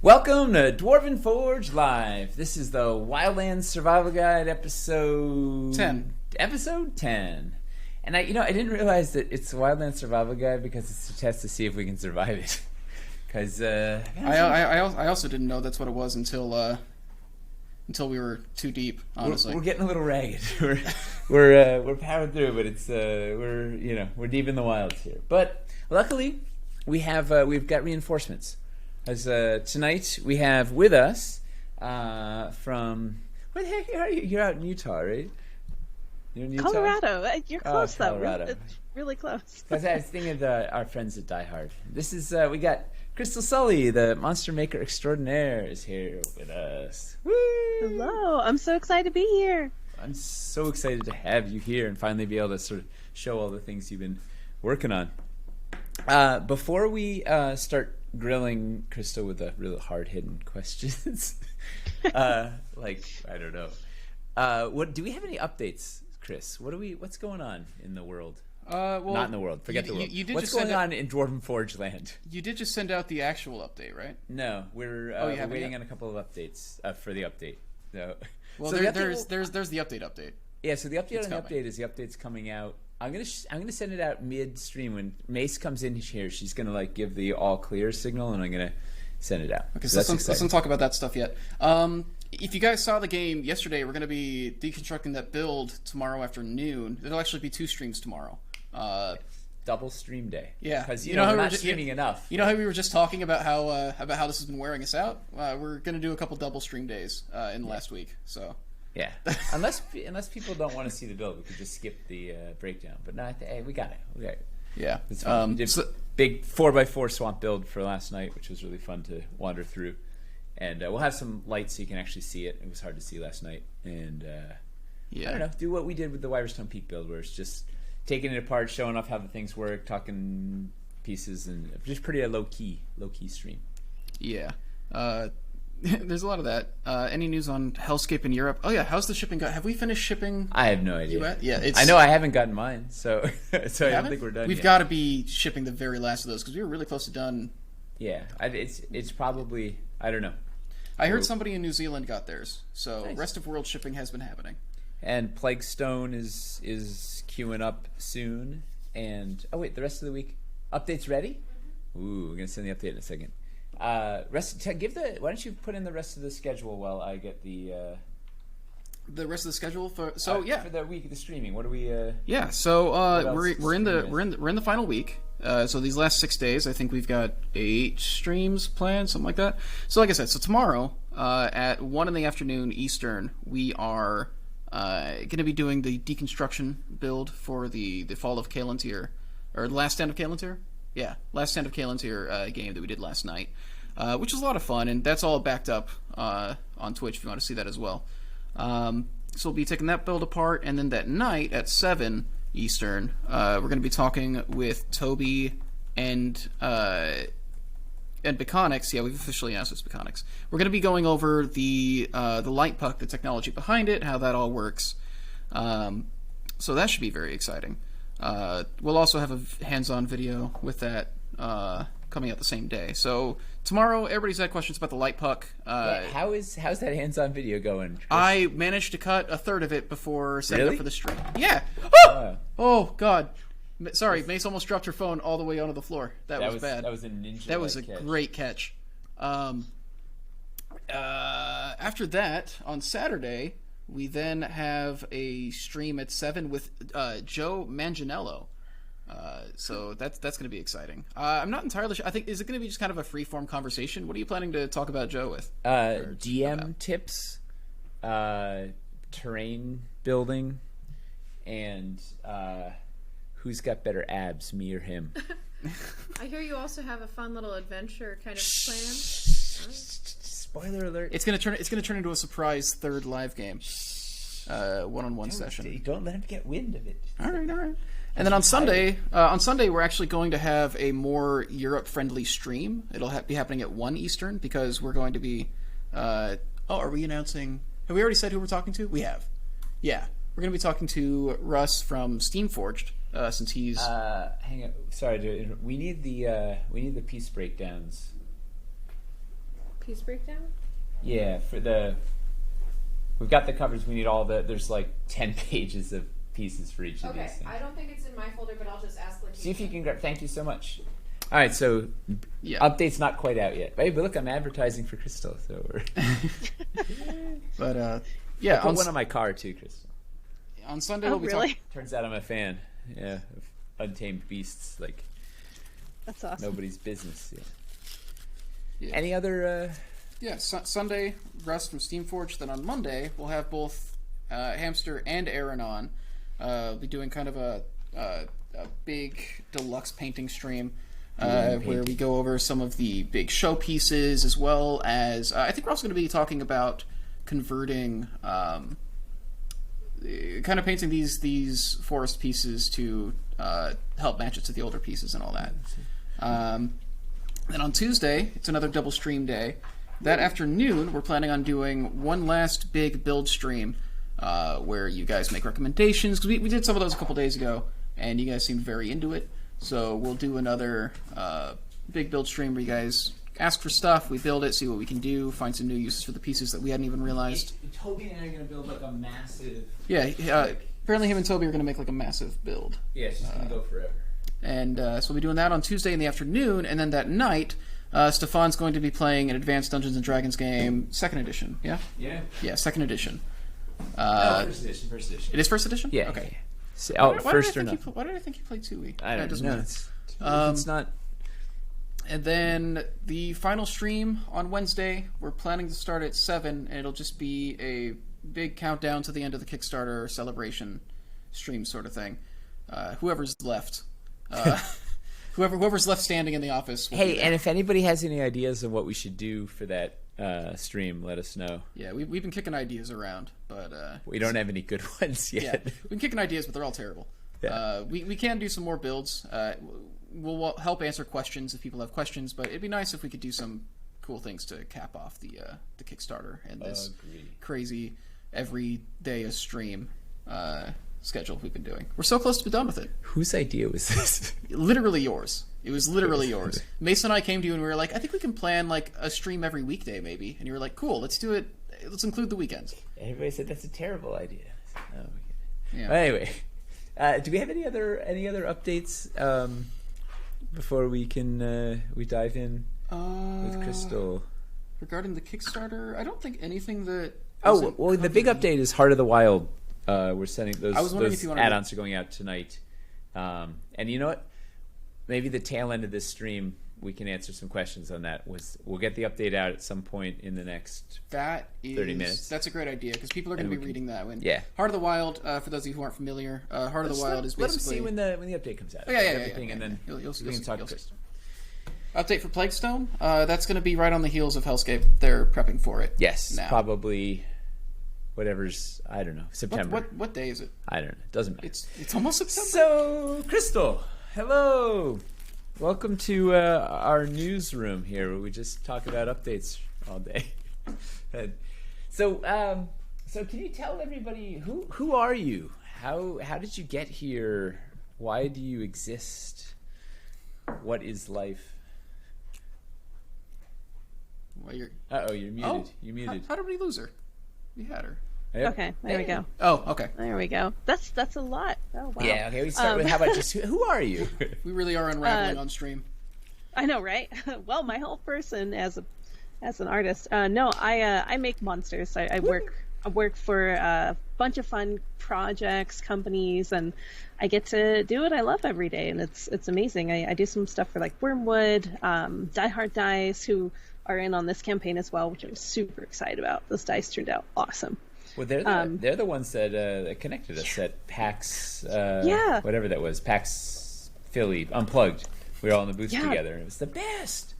Welcome to Dwarven Forge Live. This is the Wildlands Survival Guide episode 10. Episode 10. And I didn't realize that it's the Wildlands Survival Guide because it's a test to see if we can survive it. Because I also didn't know that's what it was until we were too deep. Honestly, we're getting a little ragged. we're powering through, but it's we're deep in the wilds here. But luckily, we've got reinforcements. As tonight we have with us from where the heck are you? You're out in Utah, right? You're in Utah? Colorado. You're close though. Colorado. It's really close. Because I was thinking of our friends at Die Hard. This is we got Crystal Sully, the monster maker extraordinaire, is here with us. Woo! Hello. I'm so excited to be here. I'm so excited to have you here and finally be able to sort of show all the things you've been working on. Before we start grilling Crystal with the really hard-hitting questions, I don't know. What do we have any updates, Chris? What's going on in the world? Not in the world. Forget the world. What's going on in Dwarven Forge land? You did just send out the actual update, right? No, we're waiting on a couple of updates for the update. So, well, there's the update. Yeah, so the update on the update is the update's coming out. I'm gonna send it out midstream when Mace comes in here. She's gonna give the all clear signal, and I'm gonna send it out. Okay, so let's not talk about that stuff yet. If you guys saw the game yesterday, we're gonna be deconstructing that build tomorrow afternoon. There'll actually be 2 streams tomorrow. Double stream day. Yeah, because we're not streaming enough. You know how we were just talking about how this has been wearing us out. We're gonna do a couple double stream days in the last week. So. Yeah, unless people don't want to see the build, we could just skip the breakdown. But no, hey, we got it. Yeah, we did big 4x4 swamp build for last night, which was really fun to wander through. And we'll have some lights so you can actually see it. It was hard to see last night. And I don't know, do what we did with the Wyverstone Peak build, where it's just taking it apart, showing off how the things work, talking pieces, and just pretty low key stream. Yeah. There's a lot of that. Any news on Hellscape in Europe? Oh yeah, how's the shipping going? Have we finished shipping? I have no idea. Yeah, I know I haven't gotten mine, so I don't think we're done. We've got to be shipping the very last of those because we were really close to done. Yeah, it's probably, I don't know. I heard somebody in New Zealand got theirs, so nice. Rest of world shipping has been happening. And Plague Stone is queuing up soon. And the rest of the week update's ready. Ooh, we're gonna send the update in a second. Why don't you put in the rest of the schedule while I get the rest of the schedule for for the week of the streaming. What do we? So we're in the final week. So these last 6 days, I think we've got 8 streams planned, something like that. So like I said, tomorrow at 1 p.m. Eastern, we are going to be doing the deconstruction build for the Fall of Kalantir, or Last Stand of Kalantir. Yeah, Last Stand of Kalantir game that we did last night, which was a lot of fun, and that's all backed up on Twitch if you want to see that as well. So we'll be taking that build apart, and then that night at 7 Eastern, we're going to be talking with Toby and Biconics. Yeah, we've officially announced it's Biconics. We're going to be going over the light puck, the technology behind it, how that all works. So that should be very exciting. We'll also have a hands-on video with that coming out the same day. So tomorrow, everybody's had questions about the light puck. How's that hands-on video going, Chris? I managed to cut a third of it before setting up for the stream. Yeah. Oh God. Sorry, Mace almost dropped her phone all the way onto the floor. That was bad. That was a ninja. That was a great catch. After that, on Saturday, we then have a stream at 7 with Joe Manganiello. So that's going to be exciting. I'm not entirely sure. I think, is it going to be just kind of a free-form conversation? What are you planning to talk about Joe with? DM tips, terrain building, and who's got better abs, me or him? I hear you also have a fun little adventure kind of plan. Spoiler alert! It's gonna turn into a surprise third live game, one-on-one session. Don't let him get wind of it. All right. And then on Sunday, we're actually going to have a more Europe-friendly stream. It'll be happening at 1 Eastern because we're going to be. Are we announcing? Have we already said who we're talking to? We have. Yeah, we're going to be talking to Russ from Steamforged since he's. Hang on. Sorry, we need the piece breakdowns. piece breakdown? Yeah, we've got the covers. We need all there's like 10 pages of pieces for each of these things. I don't think it's in my folder, but I'll just ask Lakeisha. See if you can grab. Thank you so much. All right, so update's not quite out yet. But look, I'm advertising for Crystal. So we're But I put one on my car too, Crystal. On Sunday, Oh, we'll be really? Turns out I'm a fan. Yeah, of Untamed Beasts, like That's awesome. nobody's business. Yeah. Any other? Sunday, Russ from Steamforge. Then on Monday, we'll have both Hamster and Aaron on. We'll be doing kind of a big deluxe painting stream where we go over some of the big showpieces, as well as I think we're also going to be talking about converting, kind of painting these forest pieces to help match it to the older pieces and all that. Then on Tuesday, it's another double stream day. That afternoon, we're planning on doing one last big build stream where you guys make recommendations, because we did some of those a couple days ago, and you guys seemed very into it. So we'll do another big build stream where you guys ask for stuff, we build it, see what we can do, find some new uses for the pieces that we hadn't even realized. Toby and I are going to build like a massive... Yeah, apparently him and Toby are going to make like a massive build. Yeah, it's just going to go forever. And so we'll be doing that on Tuesday in the afternoon, and then that night, Stefan's going to be playing an Advanced Dungeons & Dragons game, 2nd edition, yeah? Yeah. Yeah, 2nd edition. First edition. It is 1st edition? Yeah. Okay. So, first or not? Why did I think you played 2E? I don't doesn't know. matter. It's not... And then the final stream on Wednesday, we're planning to start at 7, and it'll just be a big countdown to the end of the Kickstarter celebration stream sort of thing. Whoever's left. Whoever's left standing in the office. Hey, and if anybody has any ideas on what we should do for that stream, let us know. Yeah, we've been kicking ideas around, but... we don't have any good ones yet. Yeah, we've been kicking ideas, but they're all terrible. Yeah. We can do some more builds. We'll help answer questions if people have questions, but it'd be nice if we could do some cool things to cap off the Kickstarter and this crazy every day a stream schedule we've been doing. We're so close to be done with it. Whose idea was this? Literally yours. It was literally yours. Mason and I came to you and we were like, I think we can plan like a stream every weekday maybe. And you were like, cool, let's do it. Let's include the weekends. Everybody said that's a terrible idea. Oh, okay. Yeah. Well, anyway, do we have any other updates before we can we dive in with Crystal? Regarding the Kickstarter, I don't think anything that... Oh, well, the big update is Heart of the Wild. We're sending those add-ons are going out tonight. And you know what? Maybe the tail end of this stream, we can answer some questions on that. We'll get the update out at some point in the next 30 minutes. That's a great idea, because people are going to be reading that. Heart of the Wild, for those of you who aren't familiar, Heart of the Wild is basically... Let them see when the update comes out. Oh, and then you'll we can talk to Crystal. Update for Plaguestone. That's going to be right on the heels of Hellscape. They're prepping for it. Yes, now. Probably whatever's, I don't know, September. What day is it? I don't know. It doesn't matter. It's almost September. So, Crystal, hello. Welcome to our newsroom here, where we just talk about updates all day. So can you tell everybody who are you? How did you get here? Why do you exist? What is life? Well, you're muted. Oh, you're muted. How did we lose her? We had her. Yep. Okay, there we go. Oh, okay. There we go. That's a lot. Oh wow. Yeah. Okay. We start with how about just who are you? We really are unraveling on stream. I know, right? Well, my whole person as an artist. No, I make monsters. I work for a bunch of fun projects, companies, and I get to do what I love every day, and it's amazing. I do some stuff for like Wormwood, Die Hard Dice, who are in on this campaign as well, which I'm super excited about. Those dice turned out awesome. Well, they're the ones that connected us at PAX, whatever that was, PAX Philly Unplugged. We were all in the booth together, and it was the best.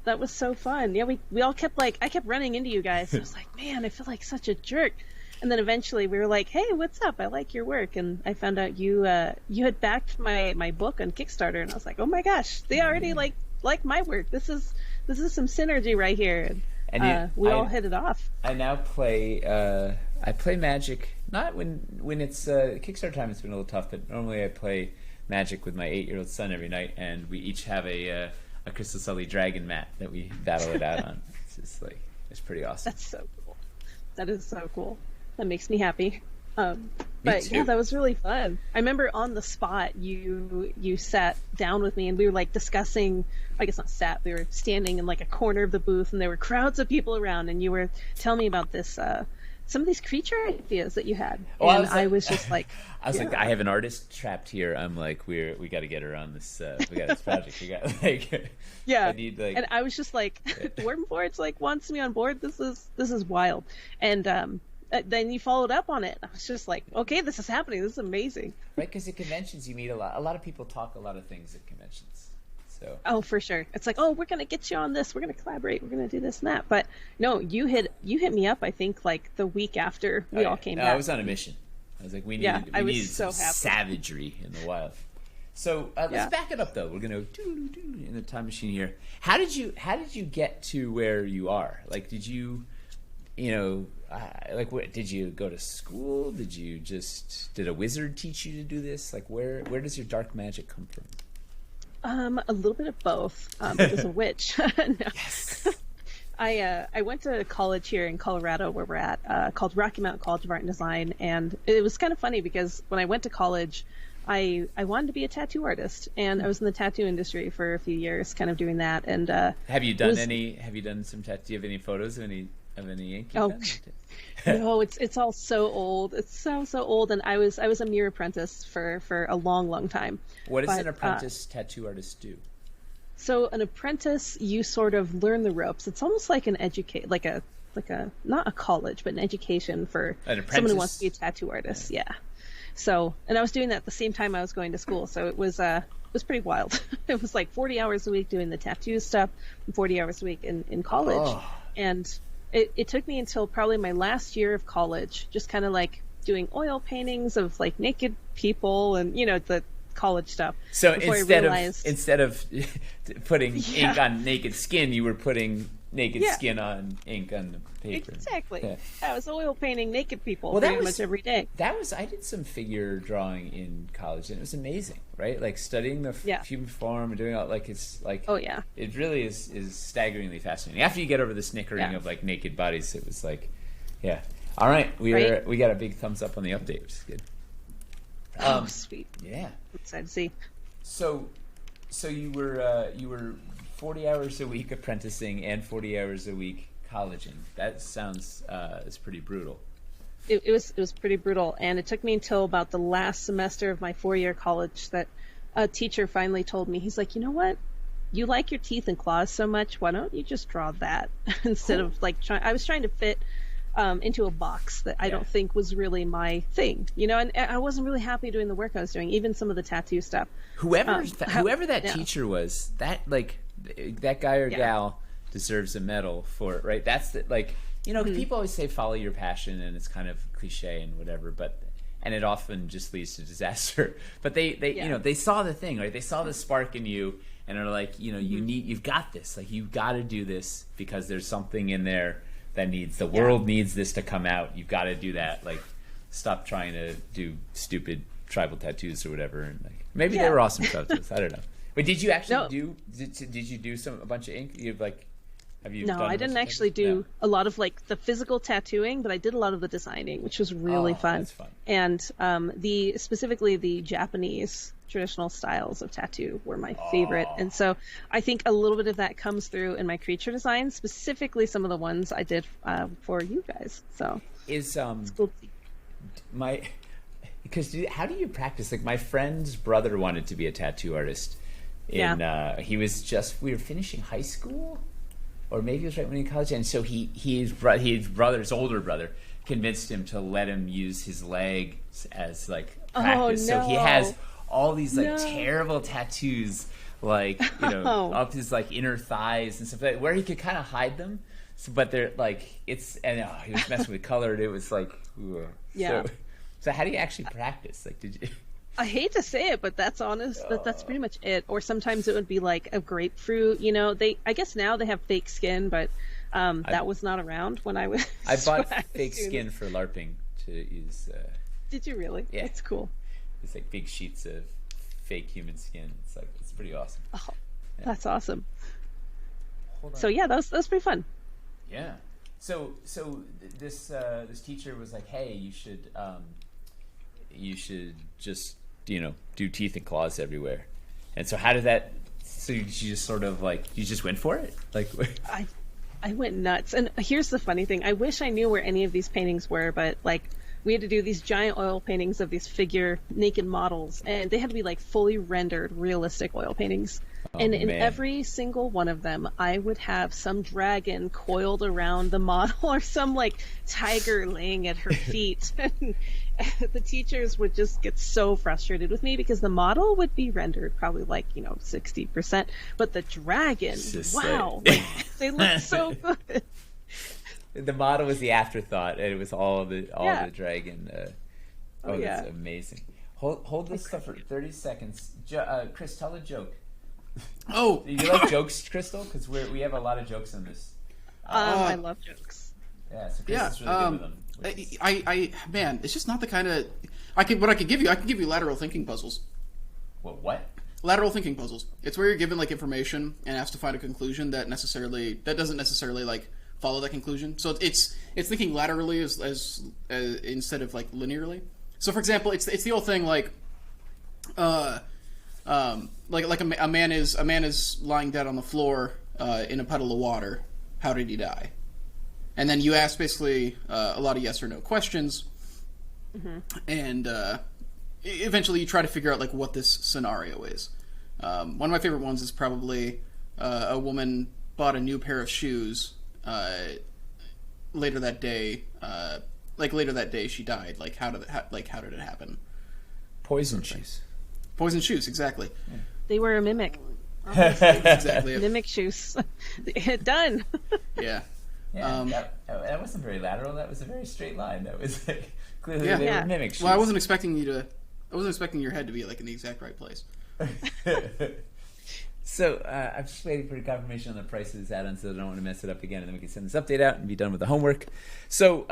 That was so fun. Yeah, we all kept I kept running into you guys. I was like, man, I feel like such a jerk. And then eventually we were like, hey, what's up? I like your work. And I found out you had backed my book on Kickstarter, and I was like, oh my gosh, they already like my work. This is some synergy right here. And we all hit it off. I now play I play Magic, not when it's Kickstarter time. It's been a little tough, but normally I play Magic with my 8-year-old son every night, and we each have a Crystal Sully dragon mat that we battle it out on. It's just like, it's pretty awesome. That's so cool. That is so cool. That makes me happy. But too. yeah, that was really fun. I remember on the spot you sat down with me and we were like discussing, I guess not sat, we were standing in like a corner of the booth and there were crowds of people around and you were telling me about this some of these creature ideas that you had. And I was just like I was like, I have an artist trapped here. I'm like, we got to get her on this. We got this project. We got like, yeah. I need like, and I was just like, Dwarven Forge like wants me on board. This is wild. And then you followed up on it. I was just like, okay, this is happening. This is amazing. right? Because at conventions you meet a lot. A lot of people talk a lot of things at conventions. So. Oh, for sure. It's like, oh, we're gonna get you on this. We're gonna collaborate. We're gonna do this and that. But no, you hit me up. I think like the week after we all came back. I was on a mission. I was like, we needed so some happy. savagery in the wild. So let's back it up though. We're gonna in the time machine here. How did you get to where you are? Like, did you did you go to school? Did a wizard teach you to do this? Like, where does your dark magic come from? A little bit of both. It was a witch. No. Yes. I went to college here in Colorado where we're at, called Rocky Mountain College of Art and Design, and it was kind of funny because when I went to college, I wanted to be a tattoo artist, and I was in the tattoo industry for a few years, kind of doing that. And have you done some tattoo? Do you have any photos of any ink? No, it's all so old. It's so old, and I was a mere apprentice for a long time. What does an apprentice tattoo artist do? So an apprentice, you sort of learn the ropes. It's almost like an like a not a college, but an education for someone who wants to be a tattoo artist. Yeah. So, and I was doing that at the same time I was going to school, so it was pretty wild. It was like 40 hours a week doing the tattoo stuff, and 40 hours a week in college, and it took me until probably my last year of college, just kind of like doing oil paintings of like naked people and the college stuff. So instead of putting ink on naked skin, you were putting naked skin on ink on the paper. Exactly. Yeah. I was oil painting naked people much every day. I did some figure drawing in college, and it was amazing, right? Like studying the human form and doing all it's like. Oh yeah. It really is staggeringly fascinating. After you get over the snickering of like naked bodies, it was like, yeah. All right, we got a big thumbs up on the update, which is good. Oh, sweet. Yeah. I'm excited to see. So you were 40 hours a week apprenticing and 40 hours a week colleging. That sounds is pretty brutal. It was pretty brutal, and it took me until about the last semester of my 4-year college that a teacher finally told me, he's like, you know what? You like your teeth and claws so much, why don't you just draw that instead of like I was trying to fit into a box that I don't think was really my thing, and I wasn't really happy doing the work I was doing, even some of the tattato stuff. Whoever that teacher was, that that guy or gal deserves a medal for it, right? That's people always say follow your passion, and it's kind of cliche and whatever, and it often just leads to disaster. But they saw the thing, right? They saw the spark in you, and are like, you've got this, like you've got to do this because there's something in there that the world needs this to come out. You've got to do that. Like, stop trying to do stupid tribal tattoos or whatever. And like, maybe they were awesome tattoos. I don't know. But did you actually did you do a bunch of ink? Have you? No, I didn't actually do a lot of like the physical tattooing, but I did a lot of the designing, which was really fun. That's fun. And specifically the Japanese traditional styles of tattoo were my favorite, and so I think a little bit of that comes through in my creature design, specifically some of the ones I did for you guys. So it's cool. How do you practice? Like, my friend's brother wanted to be a tattoo artist. We were finishing high school, or maybe it was right when he was in college, and so his older brother convinced him to let him use his legs as like practice. Oh, no. So he has all these terrible tattoos, up his like inner thighs and stuff like that, where he could kind of hide them. So, but they're like he was messing with color. And it was like, So how do you actually practice? Like, did you? I hate to say it, but that's honest. That's pretty much it. Or sometimes it would be like a grapefruit. I guess now they have fake skin, but that was not around when I was. I bought fake skin for LARPing to use. Did you really? Yeah, it's cool. It's like big sheets of fake human skin. It's pretty awesome. Oh, that's awesome. So yeah, that was pretty fun. Yeah. So this teacher was like, hey, you should just do teeth and claws everywhere. And so how did that? So you just sort of like you just went for it, like. I went nuts. And here's the funny thing. I wish I knew where any of these paintings were, but like we had to do these giant oil paintings of these figure naked models, and they had to be like fully rendered realistic oil paintings. And in every single one of them, I would have some dragon coiled around the model or some like tiger laying at her feet. The teachers would just get so frustrated with me because the model would be rendered probably like 60%, but the dragon, wow, like, they look so good. The model was the afterthought, and it was all the dragon. That's amazing. Hold this stuff for 30 seconds. Chris, tell a joke. Oh, do you like jokes, Crystal? Because we have a lot of jokes in this. I love jokes. Yeah, so Chris is really good with them. Man, it's just not the kind of I can give you lateral thinking puzzles. What? Lateral thinking puzzles. It's where you're given like information and asked to find a conclusion that doesn't necessarily like follow that conclusion. So it's thinking laterally as instead of like linearly. So for example, it's the old thing like a man is lying dead on the floor in a puddle of water. How did he die? And then you ask basically a lot of yes or no questions, and eventually you try to figure out like what this scenario is. One of my favorite ones is probably a woman bought a new pair of shoes. Later that day she died. Like how did it happen? Poison shoes. Poison shoes, exactly. Yeah. They were a mimic. Exactly. Mimic shoes. Done. Yeah. Yeah, that wasn't very lateral. That was a very straight line. That was like, clearly they were mimic shoes. Well, I wasn't expecting your head to be like in the exact right place. So I'm just waiting for confirmation on the price of this add-on, so I don't want to mess it up again, and then we can send this update out and be done with the homework. So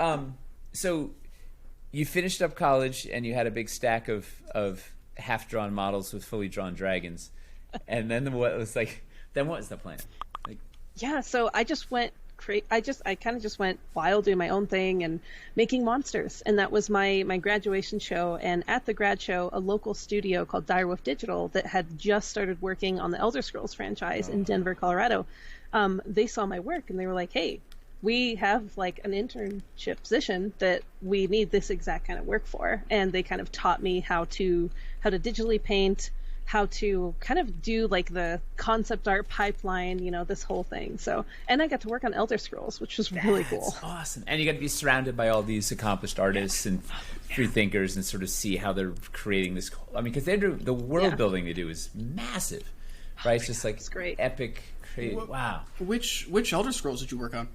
you finished up college and you had a big stack of half-drawn models with fully drawn dragons, and then what was the plan? Like, yeah, so I just went. I kind of just went wild doing my own thing and making monsters, and that was my graduation show. And at the grad show, a local studio called Direwolf Digital that had just started working on the Elder Scrolls franchise in Denver, Colorado, they saw my work and they were like, "Hey, we have like an internship position that we need this exact kind of work for," and they kind of taught me how to digitally paint, how to kind of do like the concept art pipeline, this whole thing. So, and I got to work on Elder Scrolls, which was really cool. That's awesome. And you got to be surrounded by all these accomplished artists and free thinkers and sort of see how they're creating this. I mean, because the world building they do is massive, right? It's just like it's great. Epic. Wow. Which Elder Scrolls did you work on?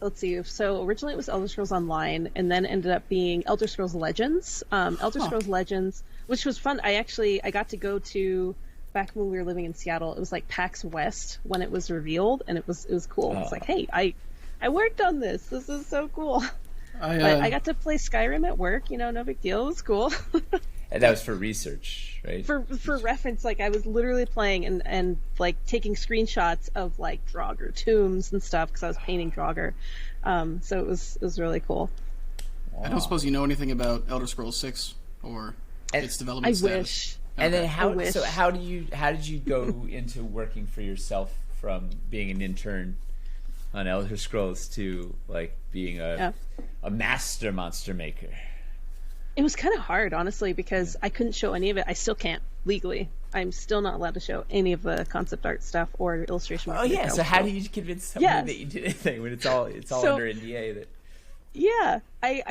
Let's see. So originally it was Elder Scrolls Online, and then ended up being Elder Scrolls Legends. Elder Scrolls Legends, which was fun. I got to go to, back when we were living in Seattle, it was like PAX West when it was revealed, and it was cool. It's like, hey, I worked on this. This is so cool. I got to play Skyrim at work. No big deal. It was cool. And that was for research, right? For reference, like I was literally playing and like taking screenshots of like Draugr tombs and stuff because I was painting Draugr. So it was really cool. Wow. I don't suppose you know anything about Elder Scrolls 6 or its development status. I wish. And then how did you go into working for yourself from being an intern on Elder Scrolls to like being a master monster maker? It was kind of hard, honestly, because I couldn't show any of it. I still can't legally. I'm still not allowed to show any of the concept art stuff or illustration. Oh yeah. So how do you convince someone that you did anything when it's all under NDA? That. Yeah, I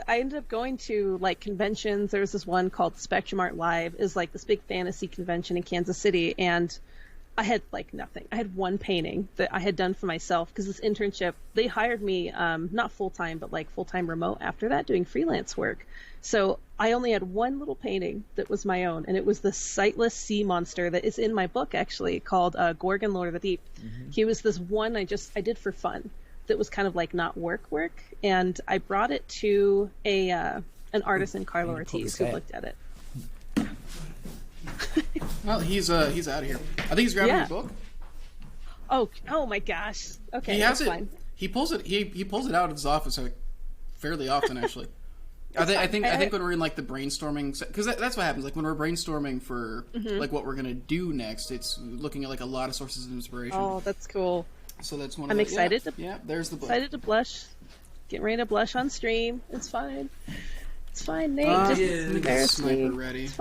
ended up going to like conventions. There was this one called Spectrum Art Live, is like this big fantasy convention in Kansas City, and I had like nothing. I had one painting that I had done for myself because this internship, they hired me not full time, but like full time remote after that, doing freelance work. So I only had one little painting that was my own, and it was the sightless sea monster that is in my book actually, called Gorgon, Lord of the Deep. Mm-hmm. He was this one I did for fun that was kind of like not work, and I brought it to an artist in Carlo Ortiz who looked at it. Well, he's out of here. I think he's grabbing your book. Oh my gosh. Okay, he has that's fine. He pulls it. He pulls it out of his office fairly often, actually. I think when we're in like the brainstorming, because that's what happens. Like when we're brainstorming for like what we're gonna do next, it's looking at like a lot of sources of inspiration. Oh, that's cool. So that's one. I'm excited to. Yeah, there's the book. Excited to blush. Getting ready to blush on stream. It's fine. It's fine, Nate. Just embarrass me. Ready. It's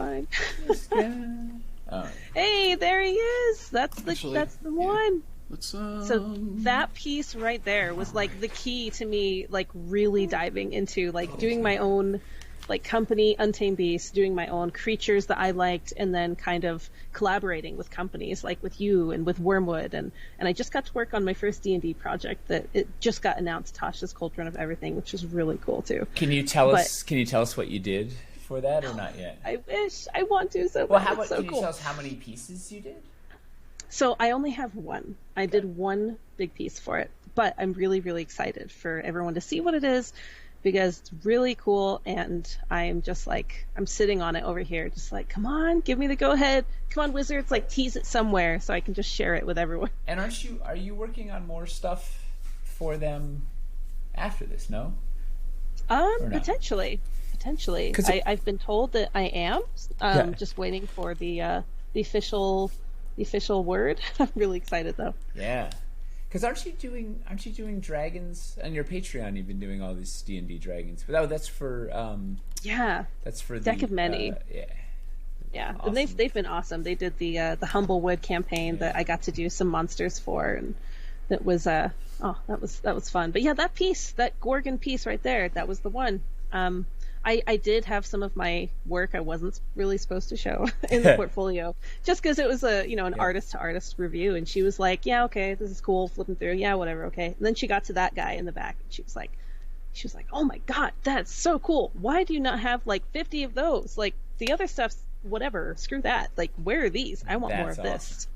fine. Oh. Hey, there he is. That's the one. So that piece right there was like the key to me, like really diving into like doing my own like company, Untamed Beast, doing my own creatures that I liked, and then kind of collaborating with companies like with you and with Wormwood, and I just got to work on my first D&D project that it just got announced, Tasha's Cauldron of Everything, which is really cool too. Can you tell us what you did for that, or not yet? I wish. I want to so well, bad. Can you tell us how many pieces you did? So I only have one. I did one big piece for it, but I'm really, really excited for everyone to see what it is because it's really cool, and I'm just like, I'm sitting on it over here, just like, come on, give me the go-ahead. Come on, Wizards, like tease it somewhere so I can just share it with everyone. And are you working on more stuff for them after this, no? Potentially. I've been told that I am. Just waiting for the official word. I'm really excited though. Yeah, because aren't you doing dragons on your Patreon? You've been doing all these D&D dragons, but that's for that's for Deck of Many. Yeah, awesome. And they've been awesome. They did the Humblewood campaign that I got to do some monsters for, and that was that was fun. But yeah, that Gorgon piece right there, that was the one. I did have some of my work I wasn't really supposed to show in the portfolio, just because it was an artist to artist review, and she was like, yeah, okay, this is cool, flipping through, yeah, whatever, okay. And then she got to that guy in the back, and she was like, oh my god, that's so cool. Why do you not have like 50 of those? Like the other stuff's whatever, screw that. Like where are these? I want more of this.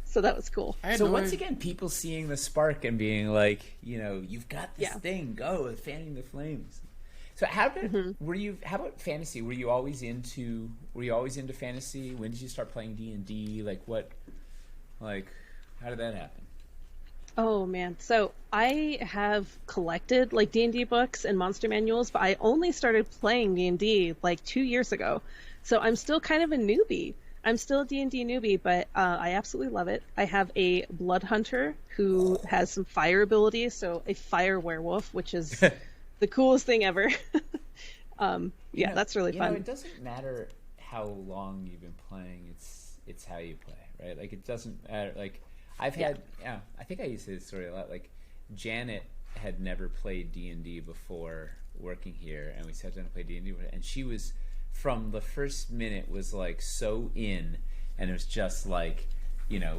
So that was cool. So once again, people seeing the spark and being like, you've got this thing, go, fanning the flames. So how about fantasy? Were you always into fantasy? When did you start playing D&D? How did that happen? Oh man. So I have collected like D&D books and monster manuals, but I only started playing D&D like 2 years ago. So I'm still kind of a newbie. I'm still a D&D newbie, but I absolutely love it. I have a blood hunter who has some fire abilities, so a fire werewolf, which is the coolest thing ever. That's really fun. It doesn't matter how long you've been playing, it's how you play, right? Like it doesn't matter. Like I've had I think I used to say this story a lot. Like Janet had never played D&D before working here, and we sat down to play D&D with her, and she was from the first minute was like so in, and it was just like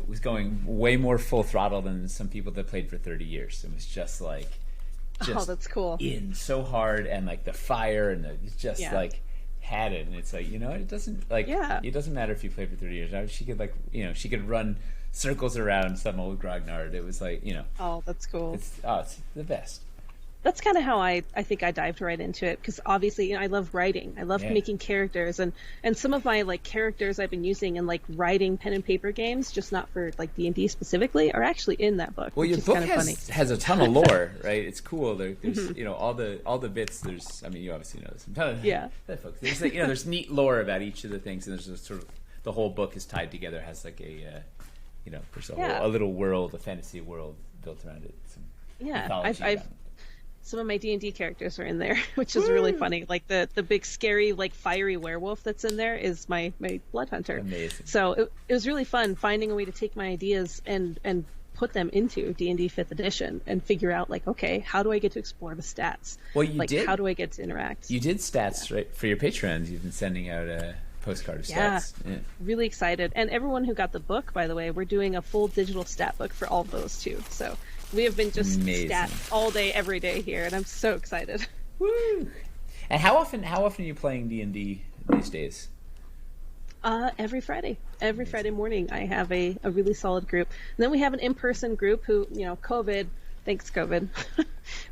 was going way more full throttle than some people that played for 30 years. It was just like that's cool. In so hard, and like the fire and like had it, and it's like it doesn't it doesn't matter if you play for 30 years. She could she could run circles around some old grognard. It was like Oh, that's cool. It's the best. That's kind of how I think I dived right into it, because obviously I love writing. I love making characters, and some of my like characters I've been using in like writing pen and paper games, just not for like D&D specifically, are actually in that book. Well, your book has a ton of lore, right? It's cool. There's all the bits. There's you obviously know this. Folks. There's there's neat lore about each of the things, and there's a sort of the whole book is tied together. Has like a there's a little world, a fantasy world built around it. Some mythology around it. Some of my D&D characters are in there, which is really funny. Like the big scary like fiery werewolf that's in there is my blood hunter. Amazing. So it was really fun finding a way to take my ideas and put them into D&D 5th edition and figure out like, okay, how do I get to explore the stats? Well, how do I get to interact? You did stats right for your Patreons. You've been sending out a postcard of stats. Yeah. Really excited. And everyone who got the book, by the way, we're doing a full digital stat book for all of those too. So we have been just stat all day, every day here, and I'm so excited. Woo! And how often are you playing D&D these days? Every Friday. Every Friday morning, I have a really solid group. And then we have an in-person group who, COVID, thanks COVID,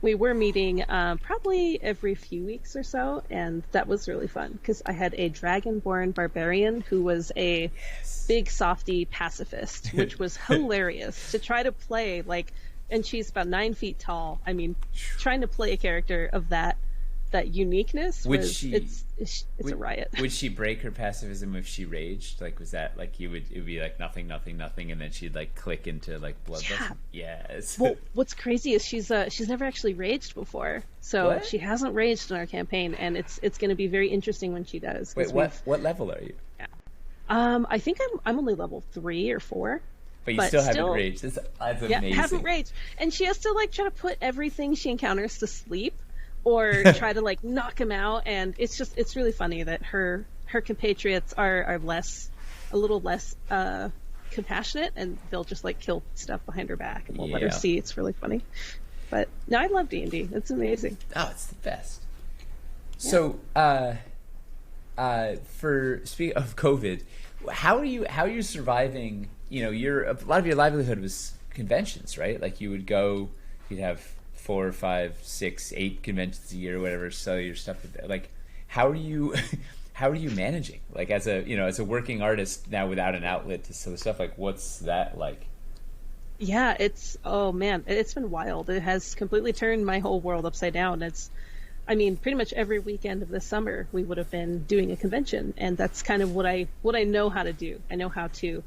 we were meeting probably every few weeks or so, and that was really fun because I had a Dragonborn barbarian who was a big softy pacifist, which was hilarious to try to play like and she's about 9 feet tall. I mean, trying to play a character of that uniqueness it's a riot. Would she break her pacifism if she raged? Like, was that like it would be like nothing, and then she'd like click into like bloodlust? Yeah. Yes. Well, what's crazy is she's never actually raged before, so What? she hasn't raged in our campaign, and it's going to be very interesting when she does. Wait, what level are you? Yeah. I think I'm only level 3 or 4. But you still haven't raged. That's amazing. Yeah, haven't raged, and she has to like try to put everything she encounters to sleep, or try to like knock him out, and it's really funny that her compatriots are a little less compassionate, and they'll just like kill stuff behind her back and won't let her see. It's really funny. But no, I love D&D. It's amazing. Oh, it's the best. Yeah. So for speaking of COVID, how are you surviving? You know, a lot of your livelihood was conventions, right? Like you would go, you'd have 4, 5, 6, 8 conventions a year or whatever, sell your stuff. Like, how are you managing? Like, as a working artist now without an outlet to sell stuff, like, what's that like? Yeah, it's been wild. It has completely turned my whole world upside down. Pretty much every weekend of the summer we would have been doing a convention, and that's kind of what I know how to do. I know how to,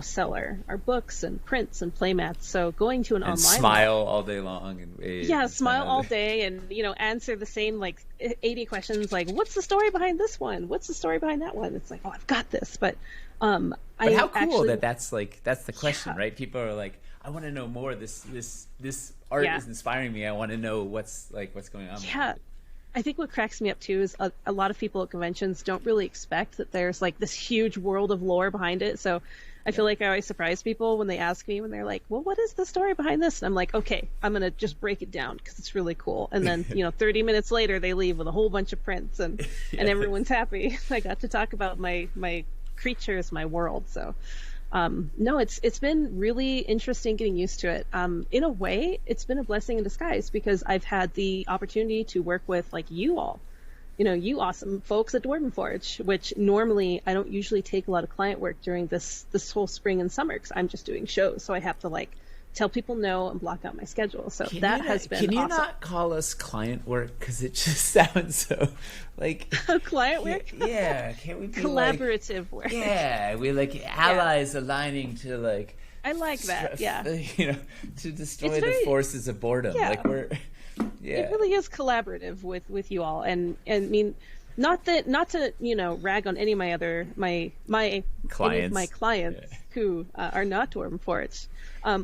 sell our books and prints and playmats. So going to an online smile all day long and wave. Yeah, smile all day and answer the same like 80 questions like, what's the story behind this one? What's the story behind that one? It's like, oh, I've got this. But how cool that's the question, right? People are like, I want to know more. This art is inspiring me. I want to know what's going on. Yeah. I think what cracks me up too is a lot of people at conventions don't really expect that there's like this huge world of lore behind it. So I feel like I always surprise people when they ask me, when they're like, well, what is the story behind this? And I'm like, okay, I'm going to just break it down because it's really cool. And then, 30 minutes later they leave with a whole bunch of prints and everyone's happy. I got to talk about my creatures, my world. So no, it's been really interesting getting used to it. In a way, it's been a blessing in disguise because I've had the opportunity to work with like you all, you awesome folks at Dwarven Forge, which normally I don't usually take a lot of client work during this whole spring and summer because I'm just doing shows. So I have to like tell people no and block out my schedule. So has been Can you awesome. not call us client work? Because it just sounds so like client work. Yeah, can't we be collaborative work? Yeah, we like allies aligning to like. I like that. Yeah, to destroy the forces of boredom. Yeah. Like we're. Yeah. It really is collaborative with you all, and I mean, not to rag on any of my clients who are not Dwarven Forge,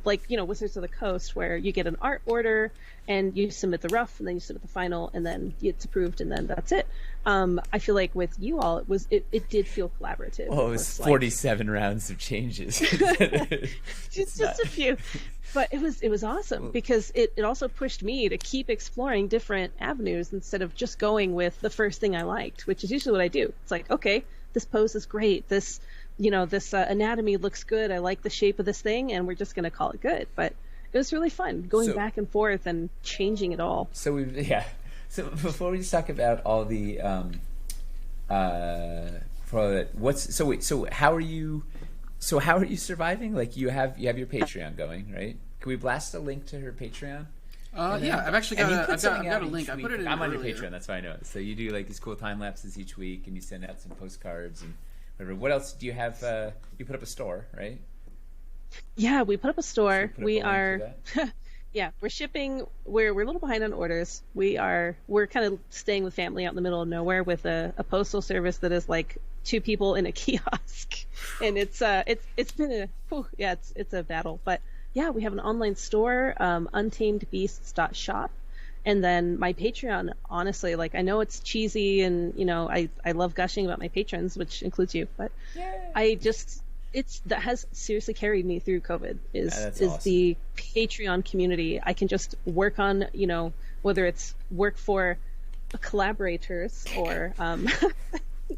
like Wizards of the Coast, where you get an art order and you submit the rough and then you submit the final and then it's approved and then that's it. I feel like with you all it did feel collaborative. Oh, it was 47 rounds of changes. just a few. But it was awesome because it also pushed me to keep exploring different avenues instead of just going with the first thing I liked, which is usually what I do. It's like, okay, this pose is great. This anatomy looks good. I like the shape of this thing, and we're just going to call it good. But it was really fun going back and forth and changing it all. So before we just talk about all the how are you surviving? Like you have your Patreon going, right? Can we blast a link to her Patreon? I've actually got a link. I put it in. I'm on your Patreon. That's why I know it. So you do like these cool time lapses each week, and you send out some postcards and whatever. What else do you have? You put up a store, right? Yeah, we put up a store. We are. Yeah, we're shipping. We're a little behind on orders. We're kind of staying with family out in the middle of nowhere with a postal service that is like 2 people in a kiosk, and it's been it's a battle. But yeah, we have an online store, untamedbeasts.shop. And then my Patreon, honestly, like I know it's cheesy and, I love gushing about my patrons, which includes you, but yay. That has seriously carried me through COVID is awesome. The Patreon community. I can just work on, whether it's work for collaborators or, I'm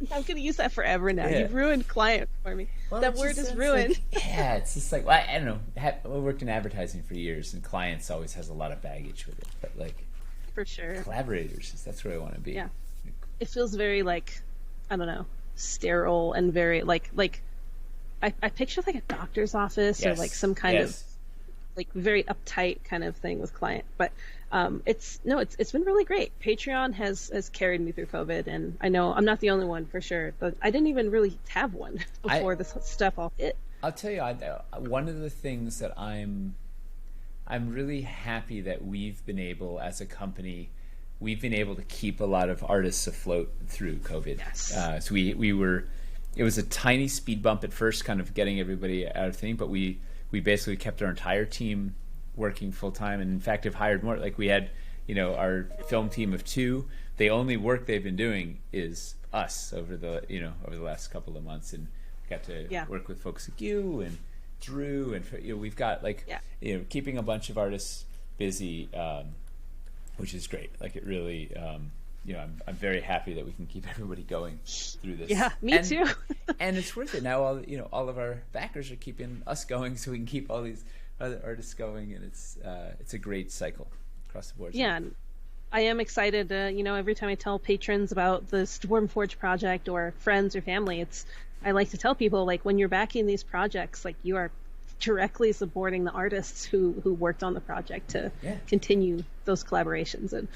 going to use that forever now. Yeah. You've ruined client for me. Well, that word is ruined. It's just like, I don't know. I worked in advertising for years, and clients always has a lot of baggage with it. But like, for sure, collaborators, that's where I want to be. Yeah, it feels very like, I don't know, sterile and very like I picture like a doctor's office or like some kind of like very uptight kind of thing with client. But it's been really great. Patreon has carried me through COVID, and I know I'm not the only one for sure, but I didn't even really have one before this stuff all hit. I'll tell you, one of the things that I'm really happy that we've been able, as a company, we've been able to keep a lot of artists afloat through COVID. Yes. So it was a tiny speed bump at first, kind of getting everybody out of thing, but we basically kept our entire team working full time, and in fact have hired more. Like we had, our film team of 2. The only work they've been doing is us over the last couple of months, and got to work with folks like you and Drew, and we've got keeping a bunch of artists busy, which is great. Like it really, I'm very happy that we can keep everybody going through this. Yeah, me too. And it's worth it. Now all of our backers are keeping us going, so we can keep all these other artists going, and it's a great cycle across the board. Yeah, and I am excited. Every time I tell patrons about the Stormforge project or friends or family, I like to tell people, like, when you're backing these projects, like, you are directly supporting the artists who worked on the project to continue those collaborations. And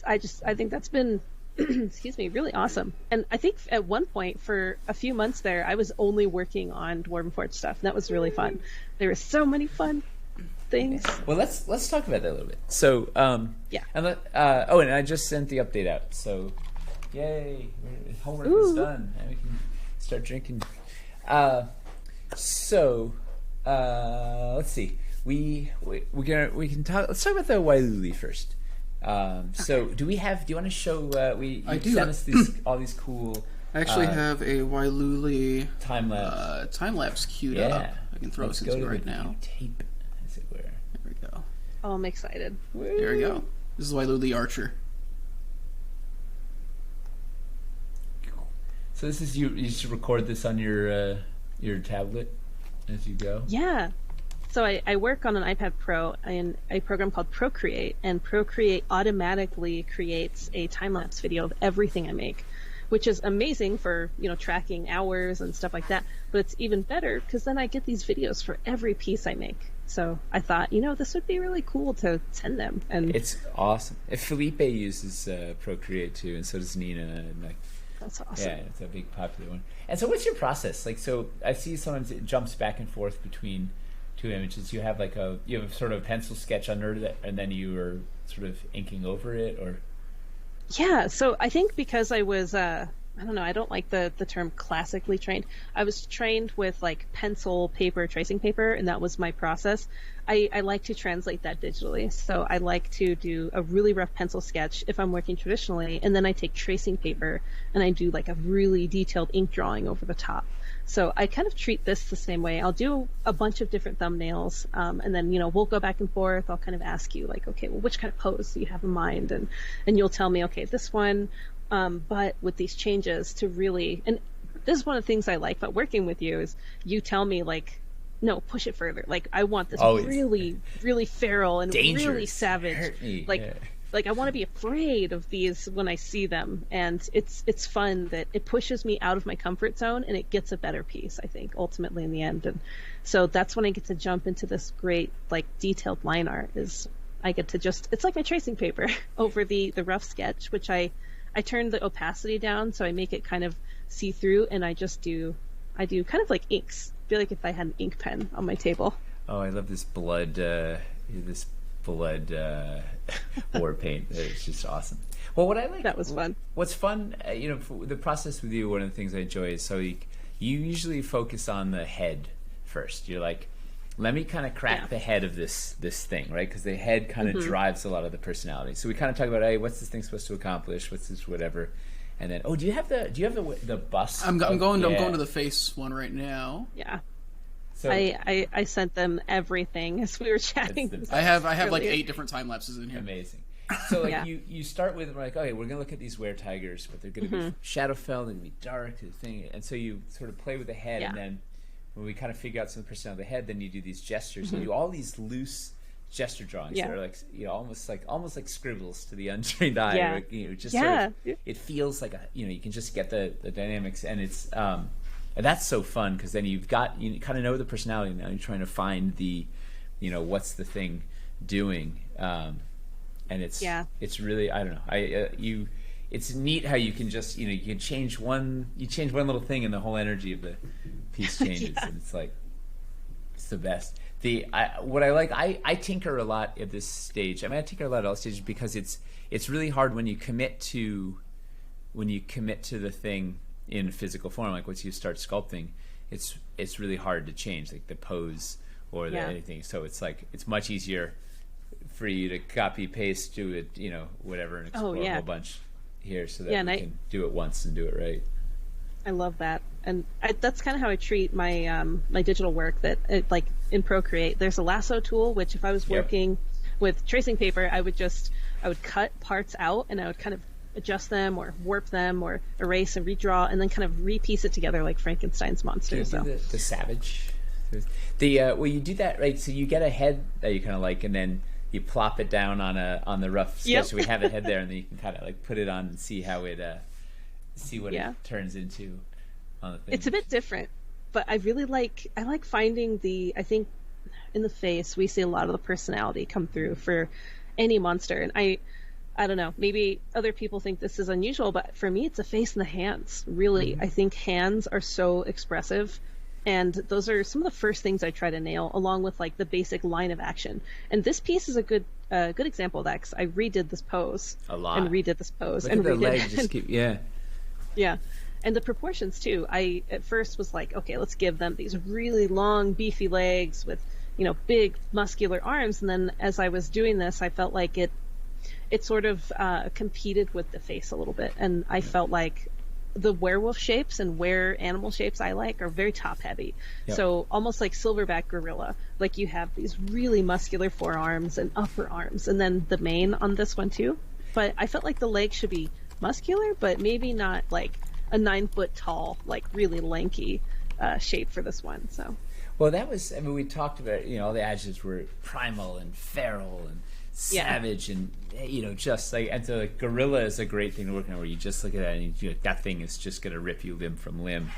I think that's been, excuse me, really awesome. And I think at one point for a few months there, I was only working on Dwarven Forge stuff. And that was really fun. There were so many fun things. Well, let's talk about that a little bit. So, and I just sent the update out. So, yay, homework is done. Now we can start drinking. Let's see. We can talk. Let's talk about the Wailuli first. So do you want to show? You sent us all these cool. I actually have a Wailuli time lapse queued up. I can throw it to you right now. Tape, as it were. There we go. Oh, I'm excited. Woo. There we go. This is Wailuli Archer. So this is you should record this on your tablet as you go? Yeah. So I work on an iPad Pro in a program called Procreate, and Procreate automatically creates a time-lapse video of everything I make, which is amazing for, tracking hours and stuff like that. But it's even better because then I get these videos for every piece I make. So I thought, this would be really cool to send them. And it's awesome. If Felipe uses Procreate too, and so does Nina, and that's awesome. Yeah, it's a big popular one. And so what's your process? Like, so I see sometimes it jumps back and forth between 2 images. You have you have sort of a pencil sketch under it, and then you are sort of inking over it, or? Yeah, so I think because I was, I don't know, I don't like the term classically trained. I was trained with pencil, paper, tracing paper, and that was my process. I like to translate that digitally. So I like to do a really rough pencil sketch if I'm working traditionally, and then I take tracing paper and I do a really detailed ink drawing over the top. So I kind of treat this the same way. I'll do a bunch of different thumbnails, and then, we'll go back and forth. I'll kind of ask you okay, well, which kind of pose do you have in mind? And you'll tell me, okay, this one, but with these changes to really, and this is one of the things I like about working with you is you tell me no, push it further. I want this really, really feral and dangerous, really savage. I want to be afraid of these when I see them, and it's fun that it pushes me out of my comfort zone and it gets a better piece, I think, ultimately in the end. And so that's when I get to jump into this great detailed line art. Is I get to it's like my tracing paper over the rough sketch, which I turn the opacity down so I make it kind of see through, and I do kind of like inks. I feel like if I had an ink pen on my table. Oh, I love this blood war paint. It's just awesome. Well, what I like, that was fun. What's fun, for the process with you, one of the things I enjoy is you usually focus on the head first. You're like, let me kind of crack the head of this thing, right? Because the head kind of drives a lot of the personality. So we kind of talk about, hey, what's this thing supposed to accomplish? What's this whatever? And then, do you have the bust? I'm going to the face one right now. Yeah. So I sent them everything as we were chatting. I have 8 different time lapses in here. Amazing. So you start with okay, we're gonna look at these were-tigers, but they're gonna be Shadowfell, they're gonna be dark, the thing, and so you sort of play with the head, and then when we kind of figure out some of the personality of the head, then you do these gestures. You do all these loose gesture drawings that are almost like scribbles to the untrained eye. Yeah. Sort of, it feels like you can just get the dynamics, and it's and that's so fun because then you kind of know the personality now. You're trying to find the what's the thing doing, and it's really, I don't know, it's neat how you can just you can change one little thing and the whole energy of the piece changes. And it's the best. What I like, I tinker a lot at this stage. I tinker a lot at all stages because it's really hard when you commit to the thing in physical form. Like once you start sculpting, it's really hard to change, like the pose or anything. So it's much easier for you to copy paste, do it, whatever, and explore a whole bunch here, so that we can do it once and do it right. I love that, and that's kind of how I treat my my digital work. That like in Procreate, there's a lasso tool, which if I was working with tracing paper, I would cut parts out and I would kind of adjust them or warp them or erase and redraw and then kind of repiece it together like Frankenstein's monster. So the Savage, well, you do that, right? So you get a head that you kind of like, and then you plop it down on the rough sketch. So we have a head there, and then you can kind of like put it on and see how it it turns into on the thing. It's a bit different, but I like finding I think in the face we see a lot of the personality come through for any monster, and I don't know, maybe other people think this is unusual, but for me it's a face and the hands. Really, I think hands are so expressive, and those are some of the first things I try to nail, along with like the basic line of action. And this piece is a good example of that, because I redid this pose a lot and redid this pose. Look and at the redid leg, just keep, yeah. And the proportions too. I at first was like, okay, let's give them these really long, beefy legs with, big muscular arms. And then as I was doing this, I felt like it sort of competed with the face a little bit. And I felt like the werewolf shapes and animal shapes I like are very top heavy. Yep. So almost like silverback gorilla. Like you have these really muscular forearms and upper arms, and then the mane on this one too. But I felt like the legs should be muscular, but maybe not like a 9 foot tall, like really lanky shape for this one. So, well, that was, we talked about, all the adjectives were primal and feral and savage and, just like, and so like gorilla is a great thing to work on, where you just look at that and that thing is just going to rip you limb from limb,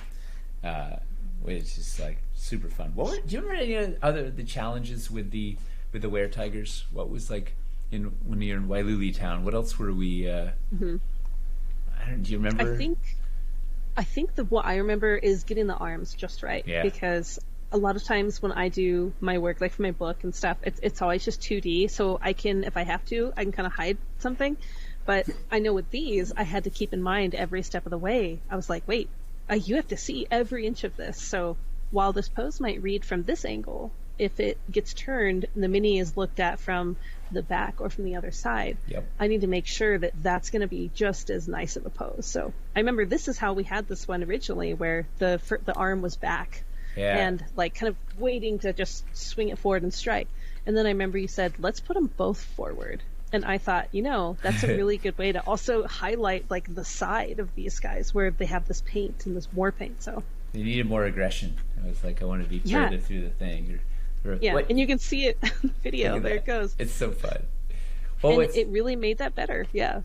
which is like super fun. Do you remember any the challenges with the were tigers? What was like when you're in Wailuli town? What else were we? Do you remember? I think what I remember is getting the arms just right, because a lot of times when I do my work, like for my book and stuff, it's always just 2D, so I can, if I have to, I can kind of hide something. But I know with these, I had to keep in mind every step of the way. I was like, wait, you have to see every inch of this. So while this pose might read from this angle, if it gets turned and the mini is looked at from the back or from the other side, I need to make sure that that's going to be just as nice of a pose. So I remember this is how we had this one originally, where the arm was back and like kind of waiting to just swing it forward and strike. And then I remember you said, let's put them both forward. And I thought, that's a really good way to also highlight like the side of these guys where they have this paint and this war paint. So they needed more aggression. I was like, I want to be further through the thing. And you can see it in the video. There it goes. It's so fun. Well, and it really made that better. Yeah.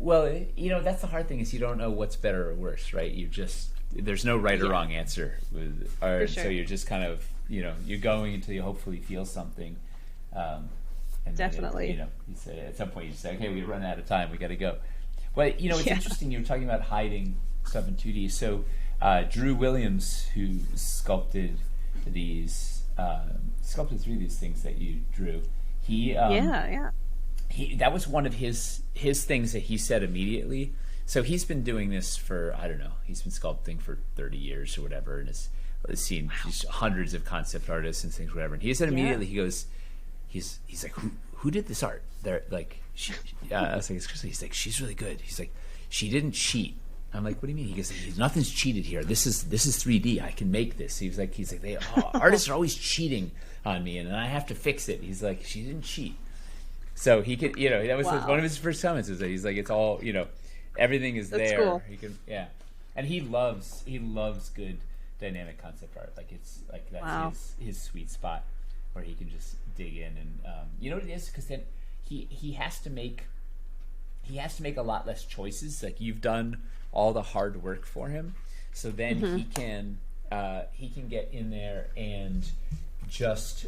Well, that's the hard thing, is you don't know what's better or worse, right? There's no right or wrong answer with art. Sure. So you're just kind of, you're going until you hopefully feel something. And definitely. Then you say at some point you say, okay, we run out of time, we got to go. Well, it's interesting. You were talking about hiding stuff in 2D. So Drew Williams, who sculpted three of these things that you drew, he that was one of his things that he said immediately. So he's been doing this for, I don't know, he's been sculpting for 30 years or whatever, and has seen hundreds of concept artists and things, whatever. And he said immediately, he goes, he's like, who did this art? They're like, I was like, it's Crystal. He's like, she's really good. He's like, she didn't cheat. I'm like, what do you mean? He goes, nothing's cheated here. This is 3D. I can make this. He's like, artists are always cheating on me, and I have to fix it. He's like, she didn't cheat. So he could, that was one of his first comments, is that he's like, it's all, everything is That's there. Cool. He can, and he loves good dynamic concept art. Like that's his sweet spot, where he can just dig in, and you know what it is, because then he has to make a lot less choices. Like, you've done all the hard work for him, so then he can get in there and just